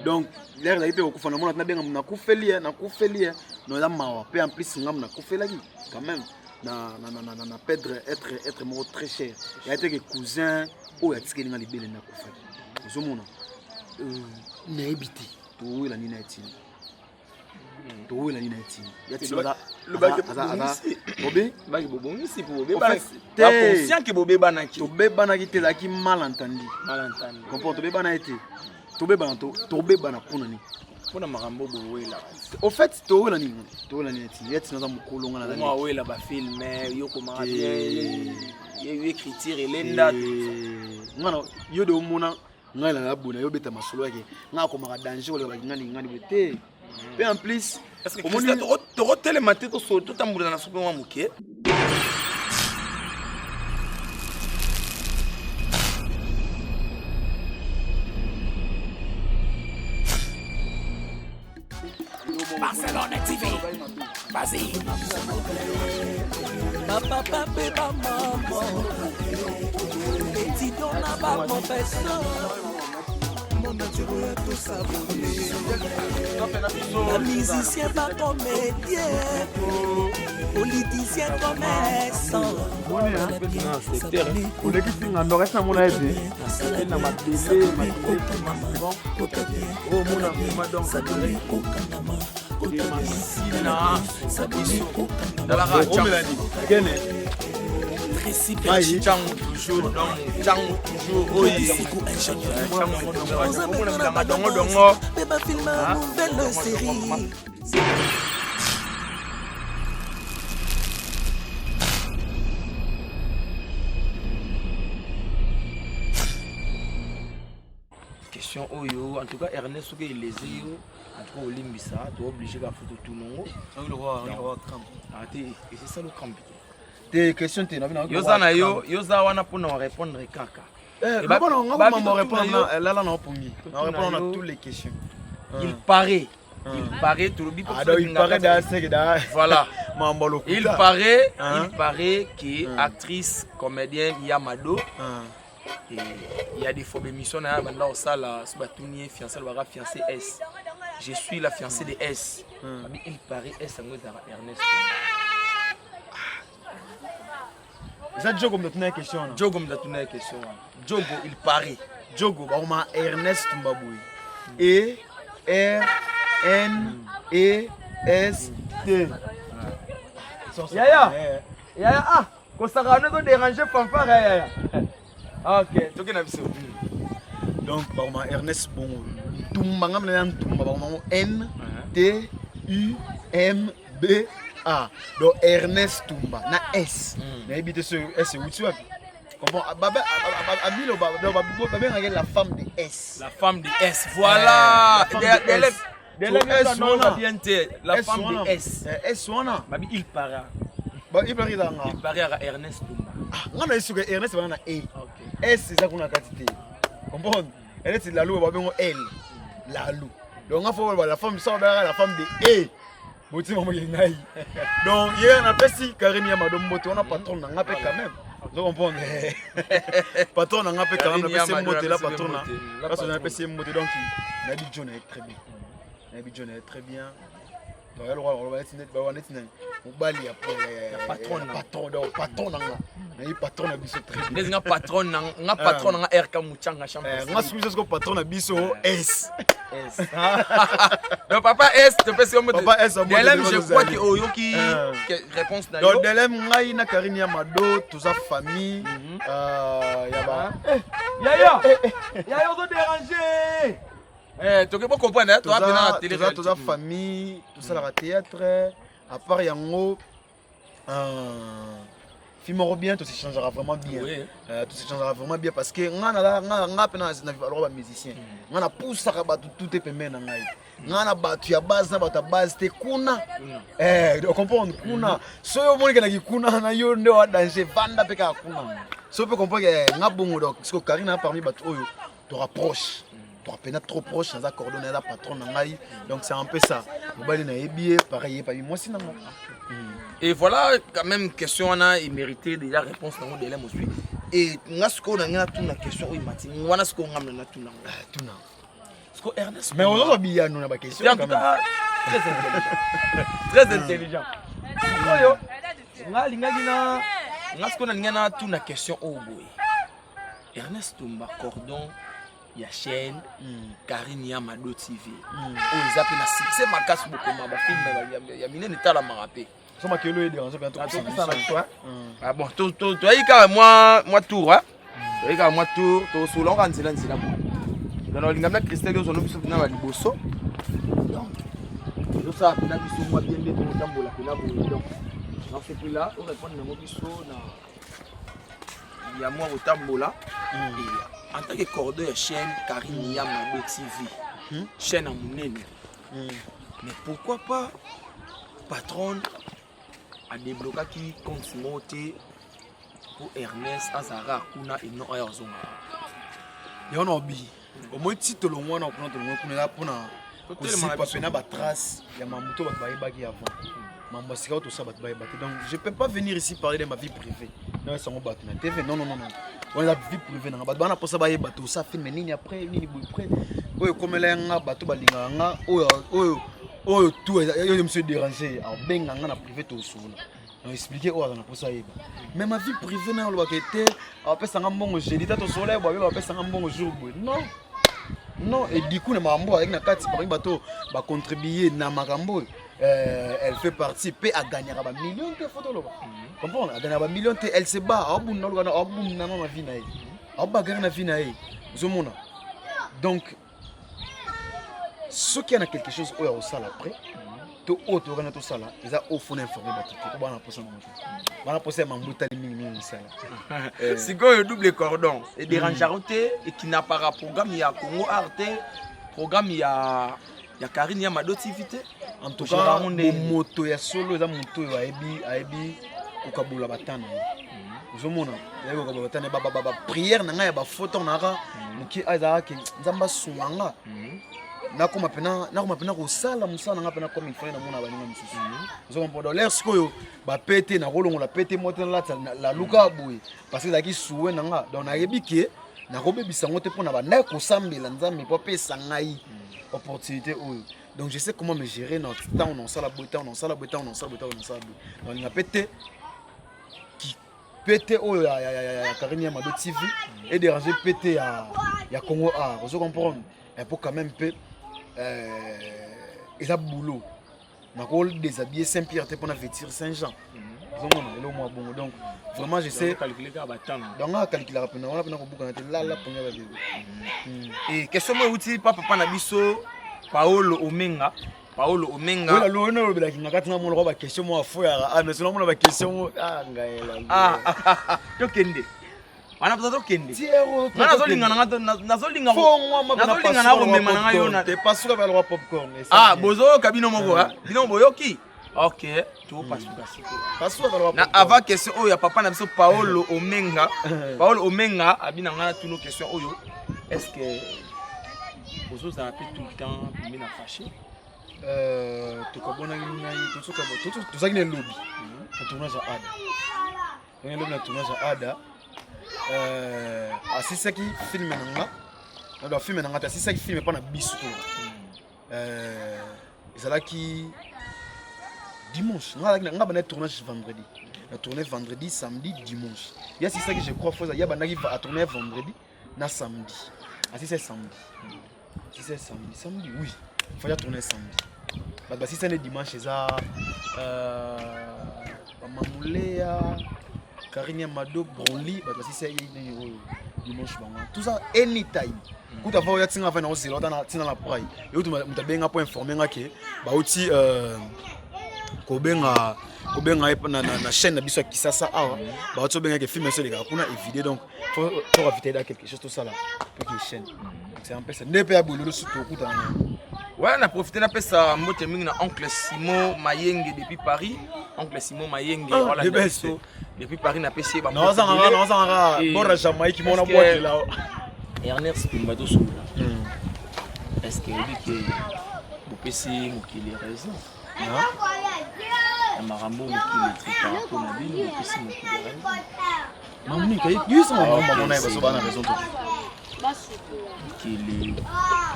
donc l'air d'aller au coup na benga na kufeli no la mawa pe en plus ngam na kufelaki quand même na perdre être mort très cher il a été que cousin o ya tsikeli nga libele na kufaki zomona na ebiti to la nina etini ya tila le bac bobongisi pour bobé ba conscient que bobé banaki to bebanaki te la ki malentendu comprends to bebana été to bebana ponani pona marambo bowela au fait to wela ni eti na mukolonga na moi wela ba film yo koma bien yo écriture elenda ngana yo de mona ngala la buna yo beta masolo yake ngako maka danger ole ba ngani bete et en plus est-ce que Christian to télématé to so to tambula na sope mwa muke Barcelone TV. Vas-y. Papa, papa, maman. Et dis donc là-bas, mon personne. Mon naturel est tout savonné. La musicien pas comédien. Politicien commerçant. On est qui en reste à mon aide. Na matele oh mon donc ça donne dans la radio toujours oui question oyo en tout cas Ernest soki eleze yo en tout cas olimbisa to obligé ka photo tout nongo le roi camp et c'est ça le camp des questions te na yoza na yoza wana pour nous répondre kaka on répondre là na pongi on répondre à toutes les questions il paraît tout le bip il paraît d'assez voilà Il paraît que actrice, comédienne Yamado, et il y a des faux émissions maintenant au salle, fiancé S. Je suis la fiancée de S. Il paraît S à Ernest. Ça Jogo me donne une question. Jogo me donne une question. Jogo, il paraît. Jogo, bah Ernest Mbaboui. E R N E S T. Yaya, ah, qu'on s'arrête de déranger fanfare, Yaya. Ok, tu connais ça. Donc, bah Ernest bon, Tumba, N T U M B A. Donc Ernest Tumba, na S. Na habité ce S où tu as. Comment la femme de S. La femme de S, voilà. La femme de S. S, il paraît. Il paraît à Ernest Tumba. On a su que Ernest va na E. S, c'est ça qu'on a quantité. Comprends? Ernest, c'est la loi, L. La loi. Donc, on faut la femme, ça va la femme de E. Donc, hier, on a fait si Karine Yamado Moto, on a patron, on a fait quand même. Vous comprenez? Patron, on a fait quand même, on a fait Moto, là, patron, parce qu'on a fait Moto, donc, Nabi John est très bien. Nabi John est très bien. On va être net, on va aller après. Patron, na patron na biso très bien. Nga patron na RK Muchanga champion. Nga suizo ko patron na biso S. Donc papa S, tu peux essayer Papa S. Delem je crois que oyoki réponse na yo. Donc Delem ngai na Karine Yamado, toute sa famille yaba. Yaya on déranger. Tu peux comprendre toi bien la télé. Toute sa famille, tout ça la théâtre, à part yango film bien, tout se changera vraiment bien. Oui. Tout se changera vraiment bien parce que nga pena na musicien. Nga na poussa ka batu tout est pemena ngai. Nga na batu ya base na batu base te kuna. Tu comprends kuna. So yo moni kana kuna na yo ndo wa danger vanda peka kuna. So peut comprendre nga bongo donc parce que Karina parmi batu oyo te rapproche. Tu es trop proche, dans un coordonné, dans un patron, donc c'est un peu ça. Pareil, moi aussi. Et voilà, quand même, question, on a mérité déjà réponse dans le délai aussi. Et nous avons une question, nous avons Ernest. Mais on a bien nous la question. En tout cas, très intelligent. Nous avons question au bout. Ernest Tumba, cordon. Il y a chaîne Karine Yamado TV. Ils appellent la succès ma casse beaucoup ma film il y a miné l'état la marapé. Ça m'a que le dérange bientôt. Ah bon, toi il quand moi tour hein. Toi il quand moi tour, toi sous l'on rentre là là. Dans le ngam la Christelle yo zono biso na ba liboso. Donc ça na biso moi bien bien to tambola pena bo donc. Dans ce prix là, on répond na mo biso na il y a moi au tambola. En tant que cordon de chaîne Karine Yamado TV, chaîne à Mounene. Mais pourquoi pas patron a débloqué qui continue pour Ernest Azara Kuna et non Ayazonga. Et on a oublié. Au moins titre le moins on prend le moins qu'on est là pour na aussi pas peine à trace il y a ma moto va bagui avant. Maman c'est tout ça va battre. Donc je peux pas venir ici parler de ma vie privée. Non ça on battre na TV non. On a vie privée na bana pour ça ba bateau ça filme nini après nini boule après. Oyo comme là nga bateau balinga nga oyo tout yo monsieur déranger en benga nga na privé to solo. On expliquer oyo na pour ça yeba. Mais ma vie privée na lo bakete après ça nga mbongo jeudi to soleil ba après ça nga mbongo jour boy. Non et du coup na mambo avec na kati par bateau ba contribuer na makambo. Elle fait partie peut à gagner à millions de photos là. Comprendre à gagner à millions elle se bat à bout na ma vie na à bagarre na vie na zomona. Donc ceux qui ont quelque chose au salle après to auto kana to sala ils a au fond informé bato ko bana posa bana posa mambuta mingi sala. Si go double cordon et dérangeronté et qui n'a pas programme il y a Congo Arte programme il y a Karine Yamado TV. En tout cas, moto ya solo za moto ya aibi kokabula batana. Zomona, ya kokabula batana ba prière na nga ya ba photo na ga muki aza ke nzamba sumanga. nakoma pena kosala mosala nanga pena comme il fallait na mona baninga misusu ozo comprendre l'air sikoyo bapete na kolongola pete moto na la luka boye parce que ezalaki suwe nanga donc nayebi ke nakobebisa ngo te mpona bandaki kosambela nzambe mpo apesa ngai opportunité oyo donc je sais comment me gérer dans temps on sala boye temps on sala boye temps on sala boye temps on sala boye donc ninga pete qui pete oyo ya Karine ya Mado TV et déranger pete ya Congo A ozo comprendre et pour quand même peu et ça boulot na ko déshabiller Saint-Pierre te pour vêtir Saint-Jean donc vraiment je sais calculer ka batana donc on calculer rapidement on a pena ko buka na te la pour nga ba et question moi outil papa na biso Paolo Omenga Ola lo no be la kinga katina mo lo ba question mo afo ya mais selon mo ba question ngaela to kende wana pata to kende tiero nazolinga na ko mema na yona te pasuka ba lo popcorn bozo kabino moko bino boyoki OK tu pasuka ba lo na avant question oyo ya papa na biso Paolo Omenga abina ngana tuno question oyo est-ce que bozo ça appelle tout le temps mais na fâché tukabona ngai tuzaki ne lobby na tournage à Ada ngai lobby na tournage à Ada asisaki film nanga na film nanga asisaki film pa na biso to ezalaki dimanche nga bana tournage vendredi na tourner vendredi samedi dimanche ya asisaki je crois fois ya banaki à tourner vendredi na samedi asisaki samedi oui faut ya tourner samedi bah si c'est le dimanche ça Mamouléa Karine Mado Bronli bah si c'est dimanche tout ça anytime quand avoir ya tinga fa na osilo na tina na prai yo mutabenga po informer ngake ba uti kobenga na chaîne na biso ya Kisasa awa ba uti benga ke film so leka kuna évidé donc faut éviter da quelque chose tout ça là pour que chaîne c'est un peu ça ne peut pas bouler surtout kuta ouais on a profité na pesa mbote mingi na oncle Simon Mayenge depuis Paris oncle Simon Mayenge voilà depuis Paris na pesa ba non ça bora Jamaïque mona boîte là Ernest Pimbado Soula est-ce que dit que vous pesi mokili raison non marambo mokili trika ko na bino pesi mokili raison mamuni kay yusa mambo na baso bana raison to qu'il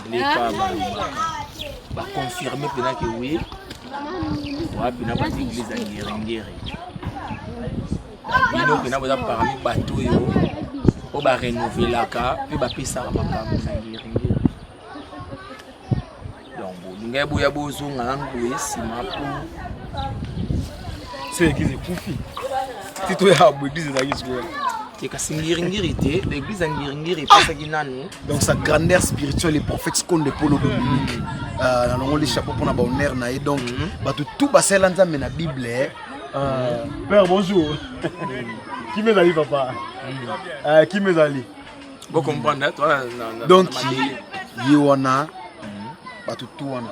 les pas ba confirmer pena que oui wa pena ba église à Ngirengere bino pena ba parmi bateau yo o ba renouveler la ka puis ba pesa makambo na Ngirengere donc ngai boya bozo ngango esima pour c'est église kufi tito ya bo église za Israël l'église à Ngirengere pas nani donc sa grandeur spirituelle et prophète Skonde Polo Dominique na longo les chapeaux pour na honneur na et donc tout basela nzambe na Bible père bonjour qui me ali papa qui me ali vous comprenez toi donc yiwana tout wana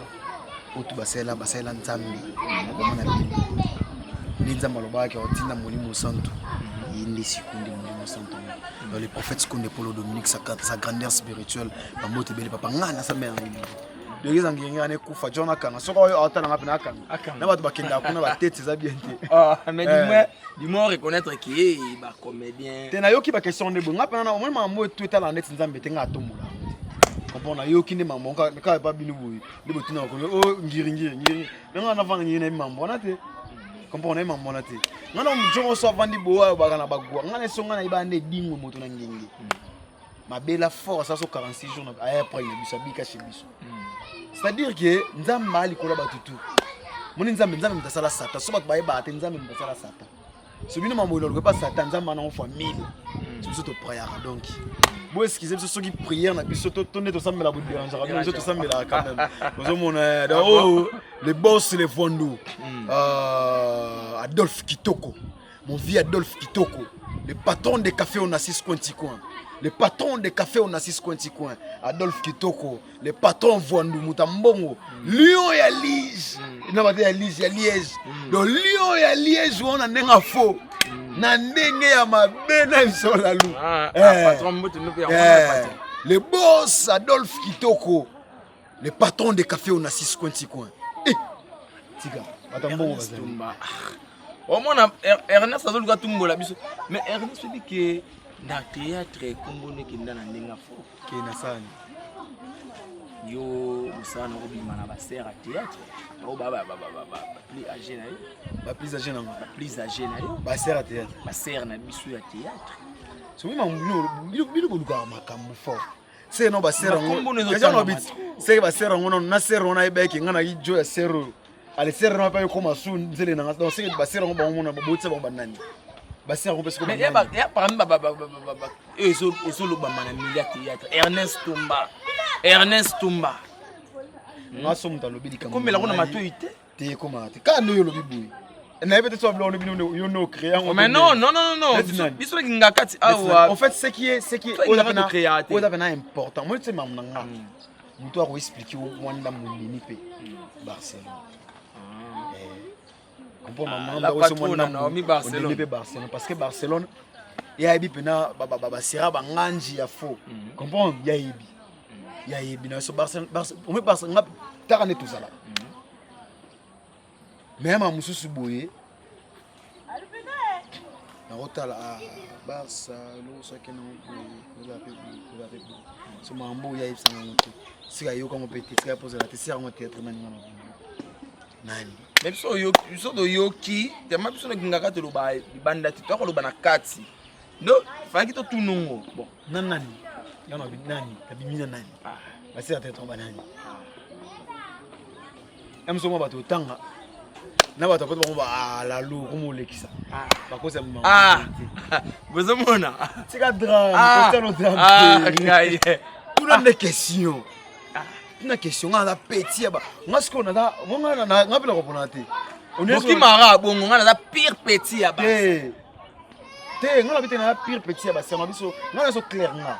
tout basela nzambe na Bible ni nzambe lobaka otinda molimo santo yindi sikundi molimo santo dans les prophètes Skonde Polo Dominique sa grandeur spirituelle ba mote bele papa ngana sa mère l'église en Ngirengere ne kufa John Kanga soko oyo atana ngapena akanga na batu bakenda kuna ba tête za bien te mais dis-moi reconnaître qui est ba comédien te na yoki ba question de bon ngapena na moi mambo tout est la net nzambe te nga tomola comprendre yoki ne mambo ka ba binu boy de botina ko o Ngirengere nga na vanga ni mambo na te comprendre mambo na te ngana mjongo so vandi boa bakana bagwa ngana songa na ibande dingo moto na ngenge mabela force ça so 46 jours après il biso bika chez biso c'est-à-dire que nzamba ali kola batutu moni nzambe mtasala sata so bat baye bate nzambe mtasala sata so bino mambo lo pas sata nzamba na en famille biso to prière donc bo excusez biso qui prière na biso to ne to sambela bu déranger biso to sambela quand même nous mona les boss les fondu Adolphe Kitoko mon vieux Adolphe Kitoko le patron des cafés on a 6 coin le patron des cafés on a 6 coin Adolphe Kitoko le patron Voandou Mutambongo Lion ya Lige na bate ya Lige ya Liège donc Lion ya Liège on a nenga faux na ndenge ya mabe na isolalu patron mbote no pe le boss Adolphe Kitoko le patron de café on a 6 coins 6 coins. Eh tika batambo bazali. Au moins Ernest azoluka tumbola biso. Mais Ernest dit que dans théâtre Congo qui ndana ndenga fo. Ke na sani. Yo musana obima na ba sert à théâtre. O baba plus âgé na yo. Ba plus âgé na nga. Plus âgé na yo. Ba sert à théâtre. Ba sert na biso ya théâtre. So mi mambuno bilo boluka makambo fort. C'est non ba sert ngo. C'est ba sert ngo na sert ona ebeki ngana yi jo ya sero. Ale sert na pa yo koma su nzele na nga. C'est ba sert ngo ba ngona ba botse ba banani. Ba sert ngo parce que mais ya par exemple eso lo ba mana milia théâtre. Ernest Tumba. Nga so muta lobi likambo. Comme la kona matoite. Te koma te. Ka no yo lobi boy. Na peut-être soit blanc yo no créer ngo. Mais non. Biso ki ngakati awa. En fait ce qui est important. Moi tu sais mamnanga. Mutu a expliquer au Rwanda mondini pe Barcelone. Comprends Barcelone parce que Barcelone ya yebi pena ba sera ba nganji ya faux. Comprends ya yebi na so Barcelone pour moi Barcelone ta ne tout ça là. Même à mususu boye na rotala a Barça lo so que non vous avez so mambo ya yipsa ngoto sika yo comme petit sika poser la tête en théâtre nani même so yo do yoki te ma biso ngaka te lo ba banda ti to ko lo bana kati no fa ki to tunungo bon nani yana nani kabimina nani basi atete to banani amso mo bato tanga na bato ko ba la lu ko mo lekisa ba ko se mo vous mona sika drame ko no drame ngai tuna des questions. Une question on a petit ba. Moi ce qu'on a là, on a ngapela ko ponate. On est qui mara bongo on a pire petit ya ba. Te ngala bité na pire petit ya ba c'est ma biso. Ngala so clair nga.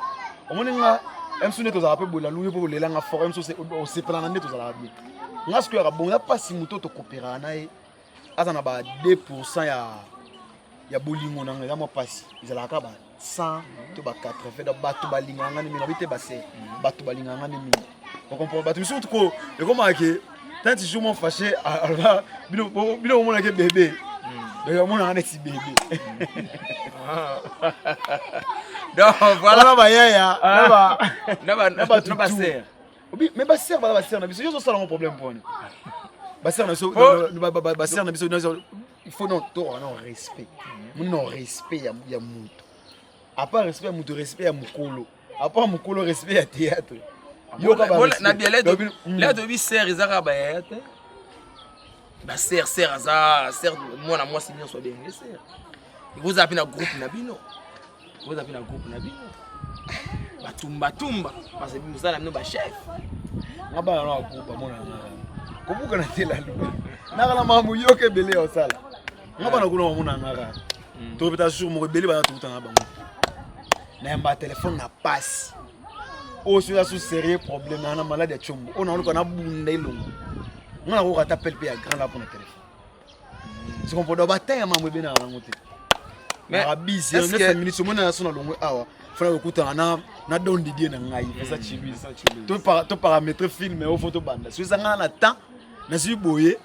O moni nga emsune to za pe bola louye po lela nga forum so c'est o se plana ndeto za la bi. Nga ce que ya bon na pas si muto to coopérer na e. Azana ba 2% ya bolingo na nga mo pasi. Izala ka ba 100 to ba 80 da batu balinga nga ni mi na bité ba se. Batu balinga nga ni mi. On comprend pas tout surtout que et comment que tant tu joues fâché alors bilo on a que bébé mais on a un petit bébé donc voilà ba ya ba serre mais ba serre na biso yo ça un problème pour nous ba serre na biso ba serre na biso il faut non respect non respect ya mutu à part respect mutu respect ya mukolo à part mukolo respect ya théâtre yo na bien là de bi serre ezaka ba yate ba serre za serre moi si bien soit bien serre vous avez un groupe na bino batumba parce que vous allez ba chef ngaba na groupe mona ko buka na tela lu na kala mamu yoke belé au sala ngaba na kuna mona ngara to beta jour mo belé ba tout temps bango na mba téléphone na passe. Oh, c'est un sérieux problème. On a malade de chumbo. On a un bundé long. On a un appel à grand là pour le téléphone. C'est qu'on peut bataille à maman bien à la montée. Mais à bise, on est minutes sur mon nation longue. Ah, faut le couteau. On a donné des na ngai. Ça chibi. Tout paramètre film et au photo bande. Si ça on a temps, na si boye,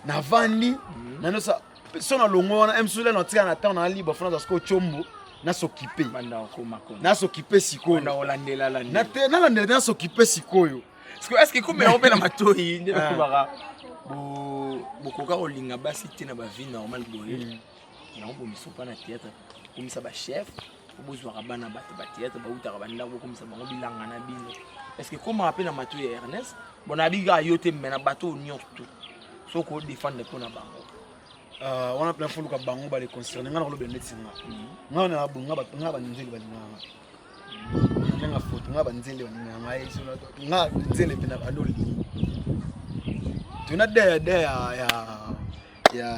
na vandi, na no ça. Son a longue. On a m'soule na tia na temps na libre. Faut na ça chumbo. Na s'occuper sikoyo na olandela na s'occuper sikoyo est-ce que comme on peut na matoi nde bakubaka bokoka olinga basi te na ba vie normal boye na on miso pa na théâtre komisa ba chef obozwa bana bato ba théâtre ba utaka banda ko komisa bango bilanga na bino est-ce que comme appelle na matoi ya Ernest bona biga yote mena bato nyonso so ko défendre pour na bango on a plein fulu ka bango ba les concerner ngana ko beneti singa ngana na bunga ba nzeli ba linga nga foto nga ba nzeli ba linga nga iso nga nzeli pina ba loli tuna de ya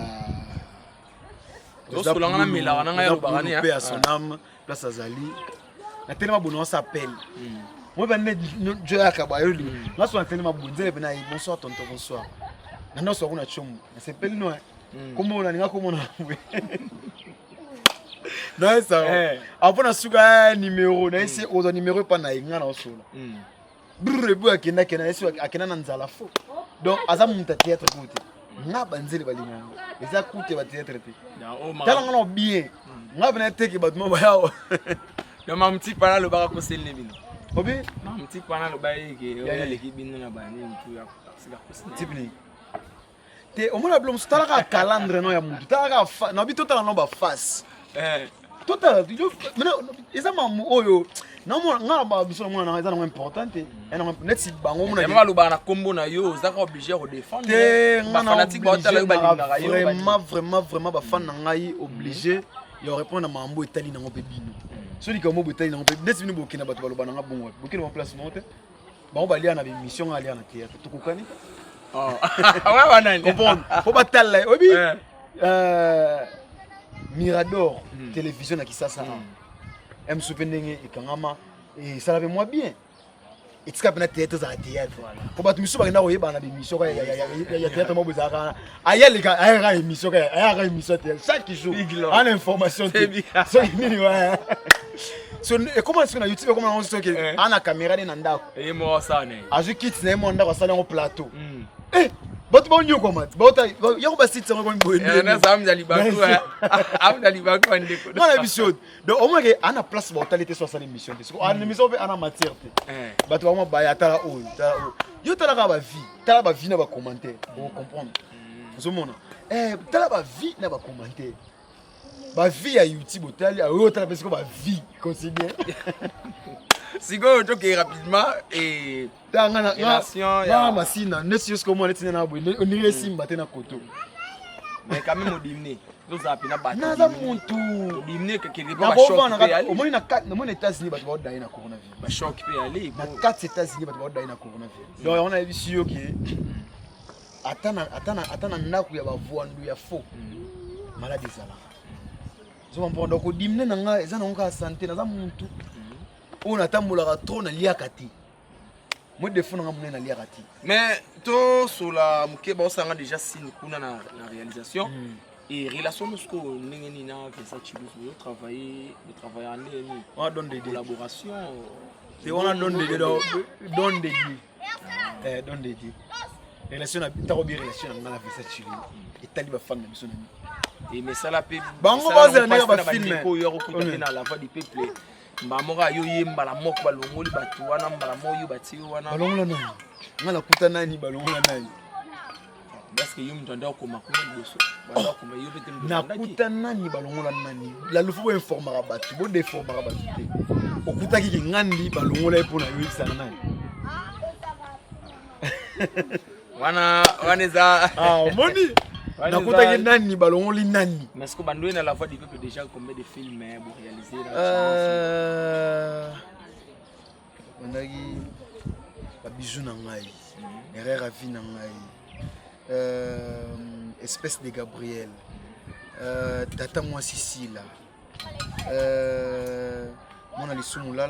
donc so langa na mila wana nga ya bagani ya pe sonam place azali na tellement bon on s'appelle moi ba ne jo ya ka ba yoli nga so tellement bon nzeli pina bonsoir tonton bonsoir na no so kuna chomu na s'appelle no comment on a ninga comment on non ça après na suka numéro na essayer aux numéro pas na inga na osola brrr bu akenda akenda na nzala fo donc aza muta théâtre côté nga banzeli balinganga eza côté ba théâtre te tala ngana bien nga bana teke ba tuma ba yao no mamti pana lo baka koselle bino obi mamti pana lo ba yeke ya leki bino na bani mtu ya sika koselle tipni te o mona blom stala ka calendrier no ya mutu tala ka na bi total no ba face total eza mamu oyo non nga ba biso mona eza no importante ena net si bango mona ya malu bana kombo na yo zaka obligé de défendre ba fanatique ba tala ba linga yo vraiment ba fan na ngai obligé ya répondre na mambo etali na ngope bino so li komo etali na ngope net bino bokina bato ba lobana nga bongo bokina mon place monte ba ba lia na émission nga lia na théâtre tukukani ouais banani comprendre faut pas tala obi Mirador télévision na Kisasa M Soupendenge ekangama et ça l'avait moi bien et tu capes na théâtre za théâtre pour battu miso ba na oyeba na émission ya théâtre mo bozaka aya les gars aya émission aya émission chaque jour en information so nini ouais so comment est-ce que na YouTube comment on sait que ana caméra ni na ndako et moi ça né azu kit na mo ndako sala en plateau But bon you comment? But you go sit somewhere going boy. Na sam dali baku am dali baku ande ko. Non émission. Donc au moins que ana place ba talité so sa émission. Parce que ana émission ana matière te. But vraiment ba ya tala o. Yo tala ka ba vie. Tala ba vie na ba commentaire. Vous comprendre. Vous mona. Tala ba vie na ba commentaire. Ba vie ya YouTube tala o tala parce que ba vie considère. Sigo toke rapidement et nga masina nesi jusqu'au moins netina na boy on irait simba tena koto mais quand même odimné nous a pina battu na za muntu odimné que quelque pas choc au moins na 4 na États-Unis ba ba na coronavirus ba choc peut aller na 4 États-Unis ba ba na coronavirus donc on a vu si OK atana ndaku ya ba voandu ya faux maladie sala so on prend donc odimné na nga eza na nga santé na za muntu on atambola trop na liaka ti moi défendre nga mona na liaka ti mais to sur la mukeba osanga déjà signe kuna na réalisation et relation nous ko ndenge na ça chibus yo travailler en ligne on donne des collaboration et on a donne des relation na ta bien relation na la visa chili et taliba fan na biso na et mais ça la pe bango baza na ba film ko yo ko na la voix du peuple mbamora yo yemba la moko balongoli batu wana mbala moyo bati wana balongola nani ngala kuta nani balongola nani parce que yo mtanda ko makuna liboso banda ko mayo bete na kuta nani balongola nani la lufu bo informara batu bo déformara batu te okuta ki ngandi balongola epona yo sana nani wana za moni na kuta ki nani balongoli nani mais que bandoué na la voix du peuple déjà combien de films pour réaliser bandaki ba bijou na ngai erreur à vie na ngai espèce de Gabriel tata moi Sicile mona lisumu la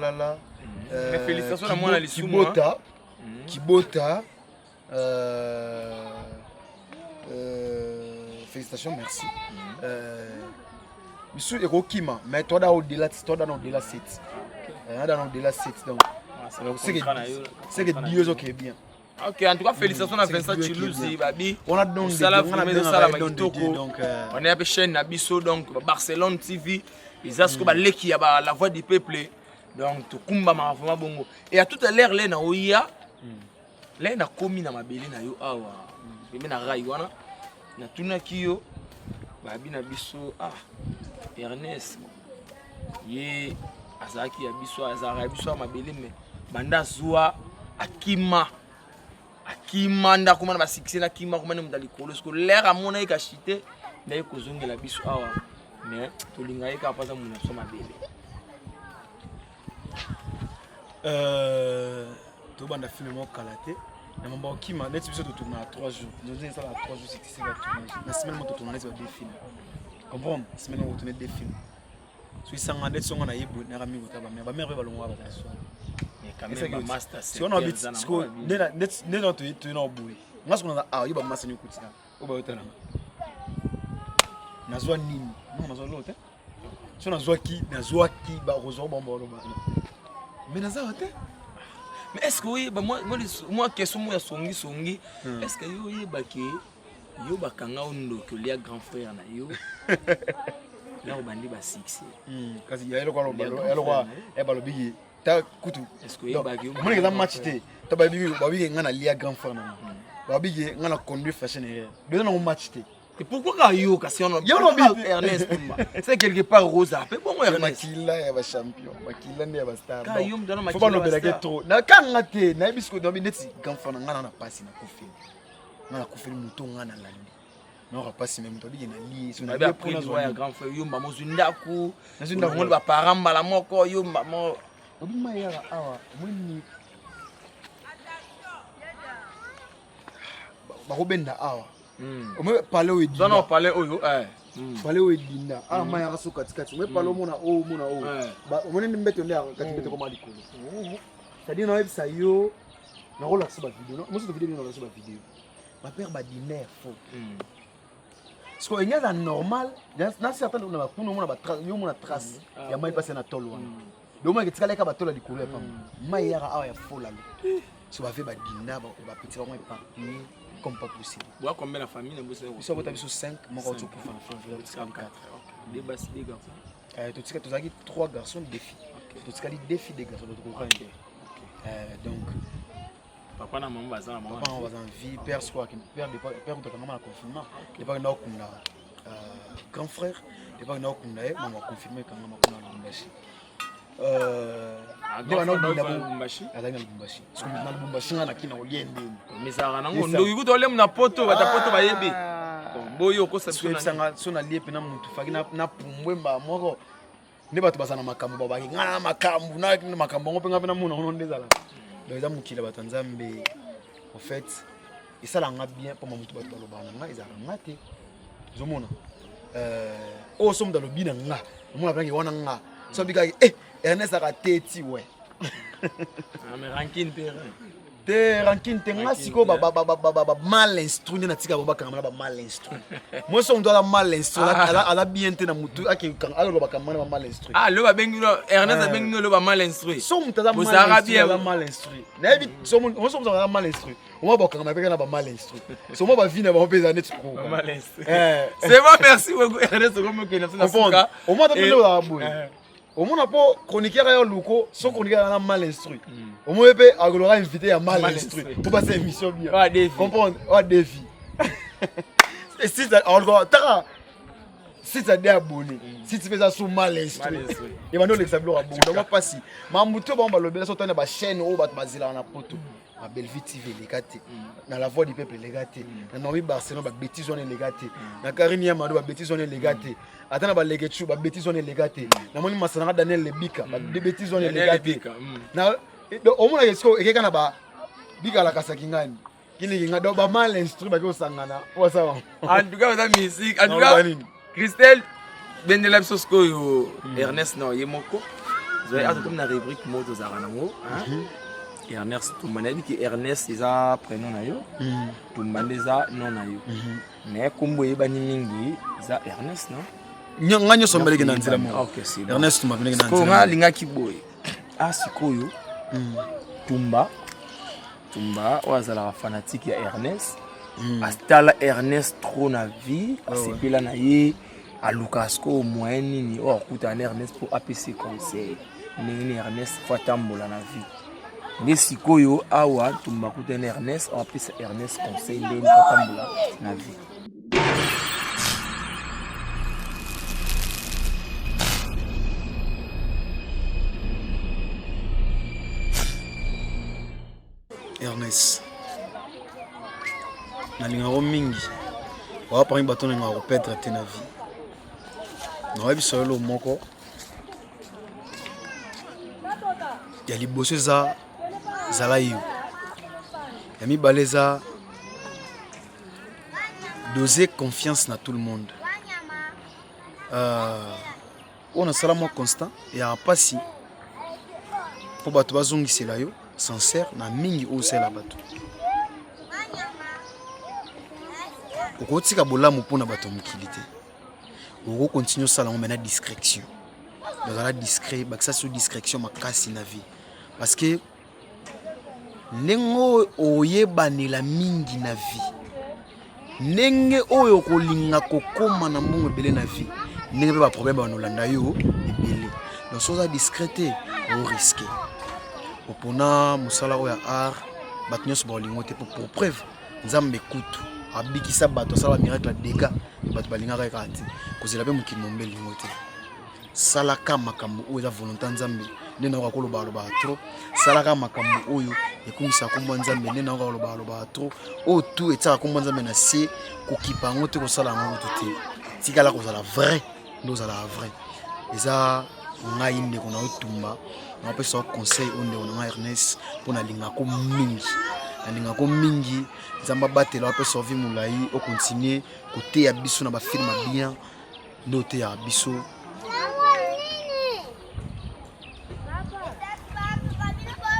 mais félicitations à mona lisumu Kibota félicitations, merci. Monsieur Erokima, mais toi dans au-delà 7. Dans au-delà 7 donc. C'est que Dieu est bien. OK, en tout cas félicitations à Vincent Chilouzi babi. On a donc on est à chaîne na biso donc Barcelone TV, izasko ba leki ya ba la voix du peuple. Donc to kumba ma vraiment bongo. Et à tout à l'heure là na oya. Là na komi na mabele na yo awa. Bimi na rai wana. Na tuna kiyo babi na biso Ernest ye azaki ya biso azara ya biso mabele me banda zwa akima nda kuma na basikise na kima kuma ne mudali kolo sko l'air amona eka chité na eko zongela biso awa mais to linga eka paza muna so mabele to banda film mo kalaté na mambo kima net biso to tourner à 3 jours nous disons ça à 3 jours c'est que c'est va tourner la semaine mo to tourner les deux films comprendre semaine mo tourner deux films so isanga net songa na yebo na rami ko taba ba mère ba longa ba so mais quand même master c'est on habite sko net no to na obuy ngasko na yoba master ni kuti na oba yotala nazwa nini non nazwa lote so nazwa ki ba rozo bombo lo ba mais nazwa hote Mais est-ce que oui, moi question moi songi, est-ce que yo baki yo bakanga ondo que les grand frère na yo. Là on bandi ba succès. Kasi ya eloko balobi ta kutu. Est-ce que yo baki moi que match té to babi ngana lia grand frère na. Babi ngana conduire fashion erreur. Deux na match té. Et pourquoi yo kasi on Ernest Tumba. C'est quelque part Rosa. Mais bon Ernest Makila ya ba champion. Makila ne ya ba star. Ka yo mdana Makila. Faut pas l'obéir que trop. Na kanga té na bisko dobi neti grand frère na ngana na passe na kofi. Ngana kofi muto ngana landi. Non pas si même toi bien ali sur na bien pris ya grand frère yo mama zundaku. Na zundaku ngoli ba parents mbala moko yo mama. Obi mayara awa mwini bakobenda awa ome pale o edinda non pale oyo pale o edinda ah maya kaso katikati ome pale mona o ba omoni mbeto ndia kati mbeto koma likolo c'est-à-dire na websa yo na relax ba vidéo mo so vidéo na relax ba vidéo ba père ba dîner faux parce que il y a normal dans certains on a kuno mona ba yo mona trace ya mai passer na tolo wana donc moi que tu ka ba tolo likolo pa maya awa ya faux là so ba fait ba dîner ba petit ba moi parti comme pas possible. Vous combien la famille dans vous? Ils sont au 5, moi je suis pour faire 4. Des basses des garçons. Tu as 3 garçons, 2 filles. Tu as 2 filles, 2 garçons. Donc papa na maman bazana maman. Papa on va en vie, père soit père de père de maman a confinement. Il pas na kuna grand frère, il pas na kuna maman confirmer quand maman kuna na Lubumbashi. Ndewa na Lubumbashi. Azanga Lubumbashi. Parce que na Lubumbashi na kina oliende. Misara nango ndo yuko tole na poto bata poto bayebi. Boyo ko sa sona liepe na mutu faki na pumbwemba moko. Ne bato basana makambo babaki ngana makambo na makambo ngo penga pena muna ono ndezala. Donc za mukila batanzambe. En fait, et ça l'a bien pour mutu bato balobana nga ezala ngate. Zomona. O somme dans le bina nga. Mona bangi wana nga. So bika Ernest a teti ouais. Mais ranking te ranking te nga siko ba mal instruit na tika ba kamera ba mal instruit. Moi so on doit mal instruit ala bien te na mutu aki kan ala ba kamera ba mal instruit. Ah le ba bengi Ernest a bengi le ba mal instruit. So on ta mal instruit. Na bi so on so mal instruit. On va ba kamera ba mal instruit. So moi ba vie na ba pesa net trop. Mal instruit. C'est bon merci beaucoup Ernest comme que na fuka. Au moins ta le ba boy. Au moins pas chroniqueur ya luko, son chroniqueur na mal instruit. Au moins peut agora invité à mal instruit pour passer émission bien. Comprendre, défi. Et si ça encore si ça est abonné, si tu fais ça sous mal instruit. Et maintenant l'exemple à bon. Donc pas si. Mamuto ba ba lobela so tana ba chaîne o ba bazila na poto. Ma belle vie TV les gâtés. Dans la voix du peuple les gâtés. Dans Novi Barcelone ba bêtises on les gâtés. Dans Karine Yamado ba bêtises on les gâtés. Attends ba legechu ba bêtises on les gâtés. Na moni Masana Daniel Lebika ba de bêtises on les gâtés. Na au moins est-ce que quelqu'un ba bika la kasaki ngani. Kini nga do ba mal instruit ba ko sangana. Wa sawa. En tout cas la musique, en tout cas Christelle Bendela Sosko yo Ernest no yemoko. Vous avez comme la rubrique moto zaranamo, hein? Ernest Tumba na biki Ernest eza prénom na yo. Tumba ndeza non na yo. Mais kombo yebani mingi za Ernest no. Nganyo sombeleke na nzela mo. OK, c'est bon. Ernest Tumba beneke na nzela. Ko nga linga kiboy. Ah sikoyo. Tumba wazala fanatique ya Ernest. Astala Ernest trop na vie, asepela na ye a Lucasco moyen ni o kuta na Ernest pour APC conseil. Ni Ernest fatambola na vie. Mais sikoyo awa Tumba kuta na Ernest on appelle Ernest conseil ni fatambola na vie. Ernest nalingako mingi wapangi bato na ngako perdre te na vie na wabi solo moko ya liboso eza zala yo ya mibale eza doser confiance na tout le monde on a salamwa constant ya pasi po bato bazongisela yo sincère na mingi osela bato okotika bolamu mpona bato mokili te oko continue osala ngo mena discrétion bazala discret bakisa so discrétion makasi na vie parce que ndenge oyebanela mingi na vie ndenge oyo kolinga kokoma na mbongo ebele na vie ndenge mpe baproblème banolanda yo ebele donc soza discrété orisque opona mosala oyo ya art bato nyonso baolingo te pour preuve nzambe kutu abikisa bato asala bamiracle adega bato balingaka kaka te kozela mpe mokili mombe elingo te salaka makambo oyo eza volonté nzambe nde nayoka koloba trop salaka makambo oyo ekumisa kombo nzambe nde nayoka koloba trop oyo tu etiaka kombo nzambe na se kokipa yango te kosala yango kutu te tikala kozala vrai nde ozala vrai eza ngai ndeko na otumba napesa conseil oyo ndeko na ngai Ernest mpo nalingako mingi nzambe abatela apesa vie molai okontinue koteya biso na bafilme bien nde oteyaka biso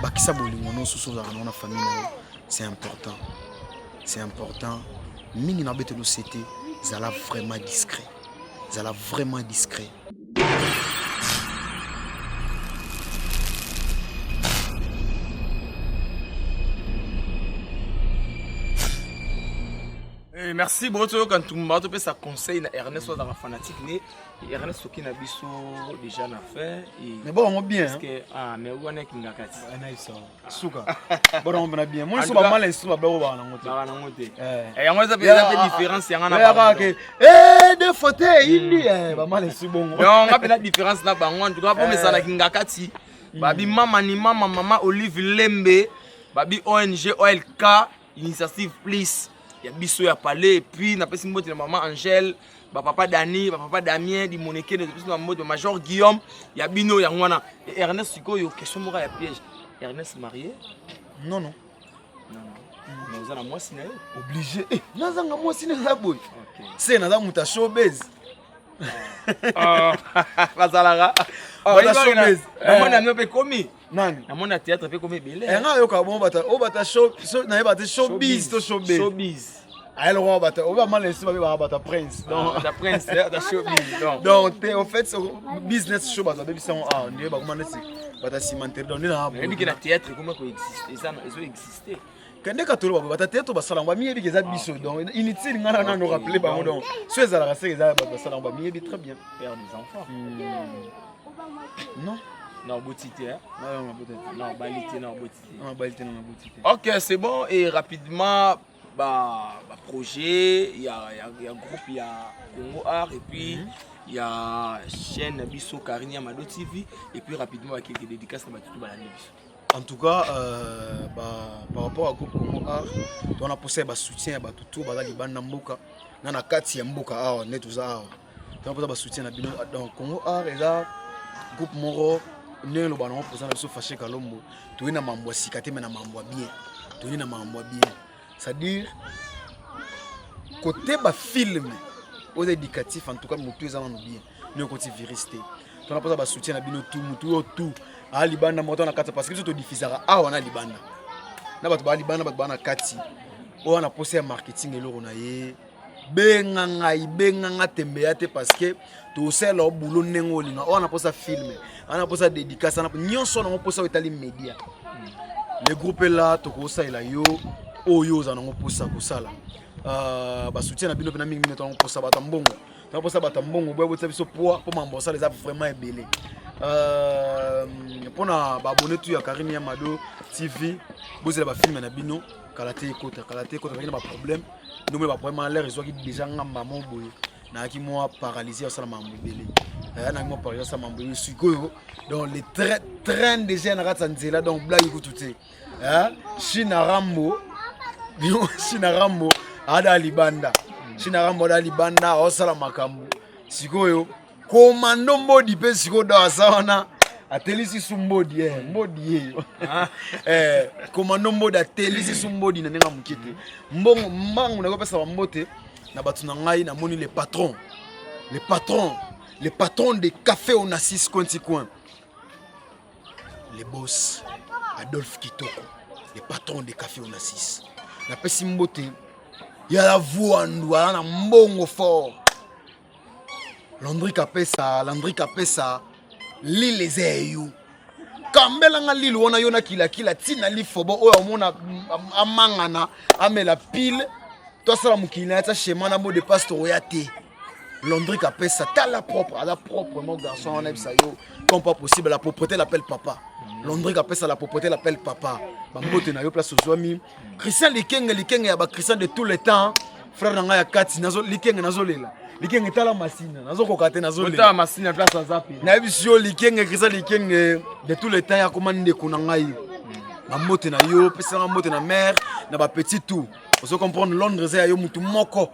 bakisa bolingo nyonso so ozalaka nango na famille na yo c'est important mingi na betelo sete zala vraiment discret Merci beaucoup quand tu m'as donné ça conseil na Ernest soit dans la fanatique mais Ernest soki na biso déjà na fait mais bon on bien parce que mais on est kinga kati suka bon on bien moi so ba mal so ba ba na ngote et yango ça peut différence yanga na ba deux fauteuils indi ba mal so bongo non on a différence na bango en tout cas pour ça na kinga kati babi mama Olive Lembe babi ONG OLK initiative please ya biso ya palais et puis na pesi mbote na maman Angèle ba papa Dani ba papa Damien di moneke de biso na mbote major Guillaume ya bino ya ngwana Ernest sikoyo question mora ya piège Ernest marié non mais vous avez moi sina obligé nazanga moi sina za boy c'est naza muta showbiz bazalaga bata showbiz namona mpe komi nani namona théâtre pe komi belé nga yoka bon bata show na bata showbiz to showbiz alors on bata on va mal laisser bata prince donc la prince da showbiz donc en fait business show bata baby sont on ba comment laisser bata cimenter donc na mais que la théâtre comment ko exister ça ils ont existé kende ka tolo ba théâtre ba sala ba miyebi keza biso donc inutile ngana na no rappeler ba donc so ezala ka se ezala ba sala ba miyebi très bien père des enfants non botité hein non botité. Ok, c'est bon et rapidement projet il y a groupe il y a Congo Art et puis il y a chaîne Bisso Karine Amado TV et puis rapidement avec quelques dédicaces na tout ba en tout cas par rapport à groupe Congo Art on a posé ba soutien ba tout ba libanda mboka na kati ya mboka awa net tout ça on a posé ba soutien na bino donc Congo Art et là groupe moro ne lo bana on posé na biso fâché kalombo to ina mambo sikate mais na mambo bien to ina mambo bien c'est-à-dire côté ba film aux éducatifs en tout cas mutu ezana no bien ne côté viriste to na posé ba soutien na bino tout a libanda moto na kati parce que to diffusera awa na libanda na bato ba libanda bato bana kati o na posé marketing eloko na ye benga tembe ya te parce que to sela o boulot nengo linga o na posa film ana posa dédicace na nyonso na posa etali media le groupe là to ko sala yo oyo za na posa ko sala ba soutien na bino pe na mingi to na posa bata mbongo na posa bata mbongo boye botsa biso poa po mambo ça les a vraiment ebelé pona ba abonné tu ya Karine Amado TV bozela ba film na bino kalaté kota bakina ba problème nous ba problème à l'air ils ont déjà ngamba mo boye na ki moi paralysé au salama mbele na mo paralysé au salama mbele sikoyo donc les train de génération nzela donc blague ko tuté China Rambo ada libanda au salama kambu sikoyo commando mbodi pe sikoyo da sawana atelisi sumbodi mbodi commando mbodi atelisi sumbodi na nenga mukete mbongo mbangu na ko pesa mbote na batu na ngai na moni les patrons de café on a 6 coin les boss Adolphe Kitoko les patrons de café on a 6 na pesi mbote ya la voix ndwa na mbongo fort Landry Kapesa Lili Zeyu kambelanga lili wana yo na kila tina lifobo oyo omona amangana amela pile tosala mokili na ya schéma na mot de passe toya te Londric appelle ça tala propre à la propre mon garçon on aime ça yo comme pas possible la propreté l'appelle papa Londric appelle ça la propreté l'appelle papa bambote na yo place ozwami Christian Likenge ya ba Christian de tous les temps frère nanga ya kati nazo Likenge nazolela Likenge tala masina nazo kokate nazolela tala masina place azapi na biso Likenge Christian Likenge de tous les temps ya komande kunanga yo bambote na yo pesa mbote na mère na ba petit tout vous comprendre Londres ya yo mutu moko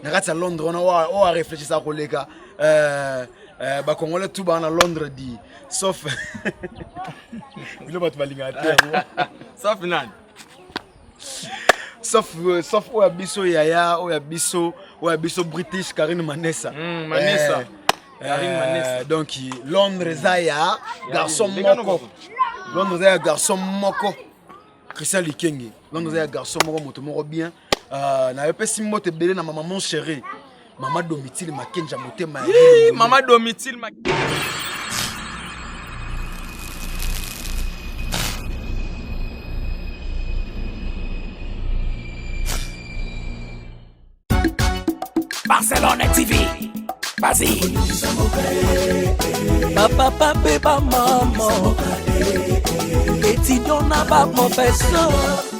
nakati ya Londres on a réfléchi ça koleka ba congolais tout ba na Londres dit sauf bilo bat balinga terre sauf nani sauf oya biso yaya oya biso British Karine Manessa Karine Manessa donc Londres ya garçon moko Christian Likenge Londres ya garçon moko moto moko bien na yopesi mbote belé na maman chérie maman Domitille Makenja motema maman Domitille Barcelone TV. Vas-y. Papa pe ba maman. Et tu donnes pas mon personne.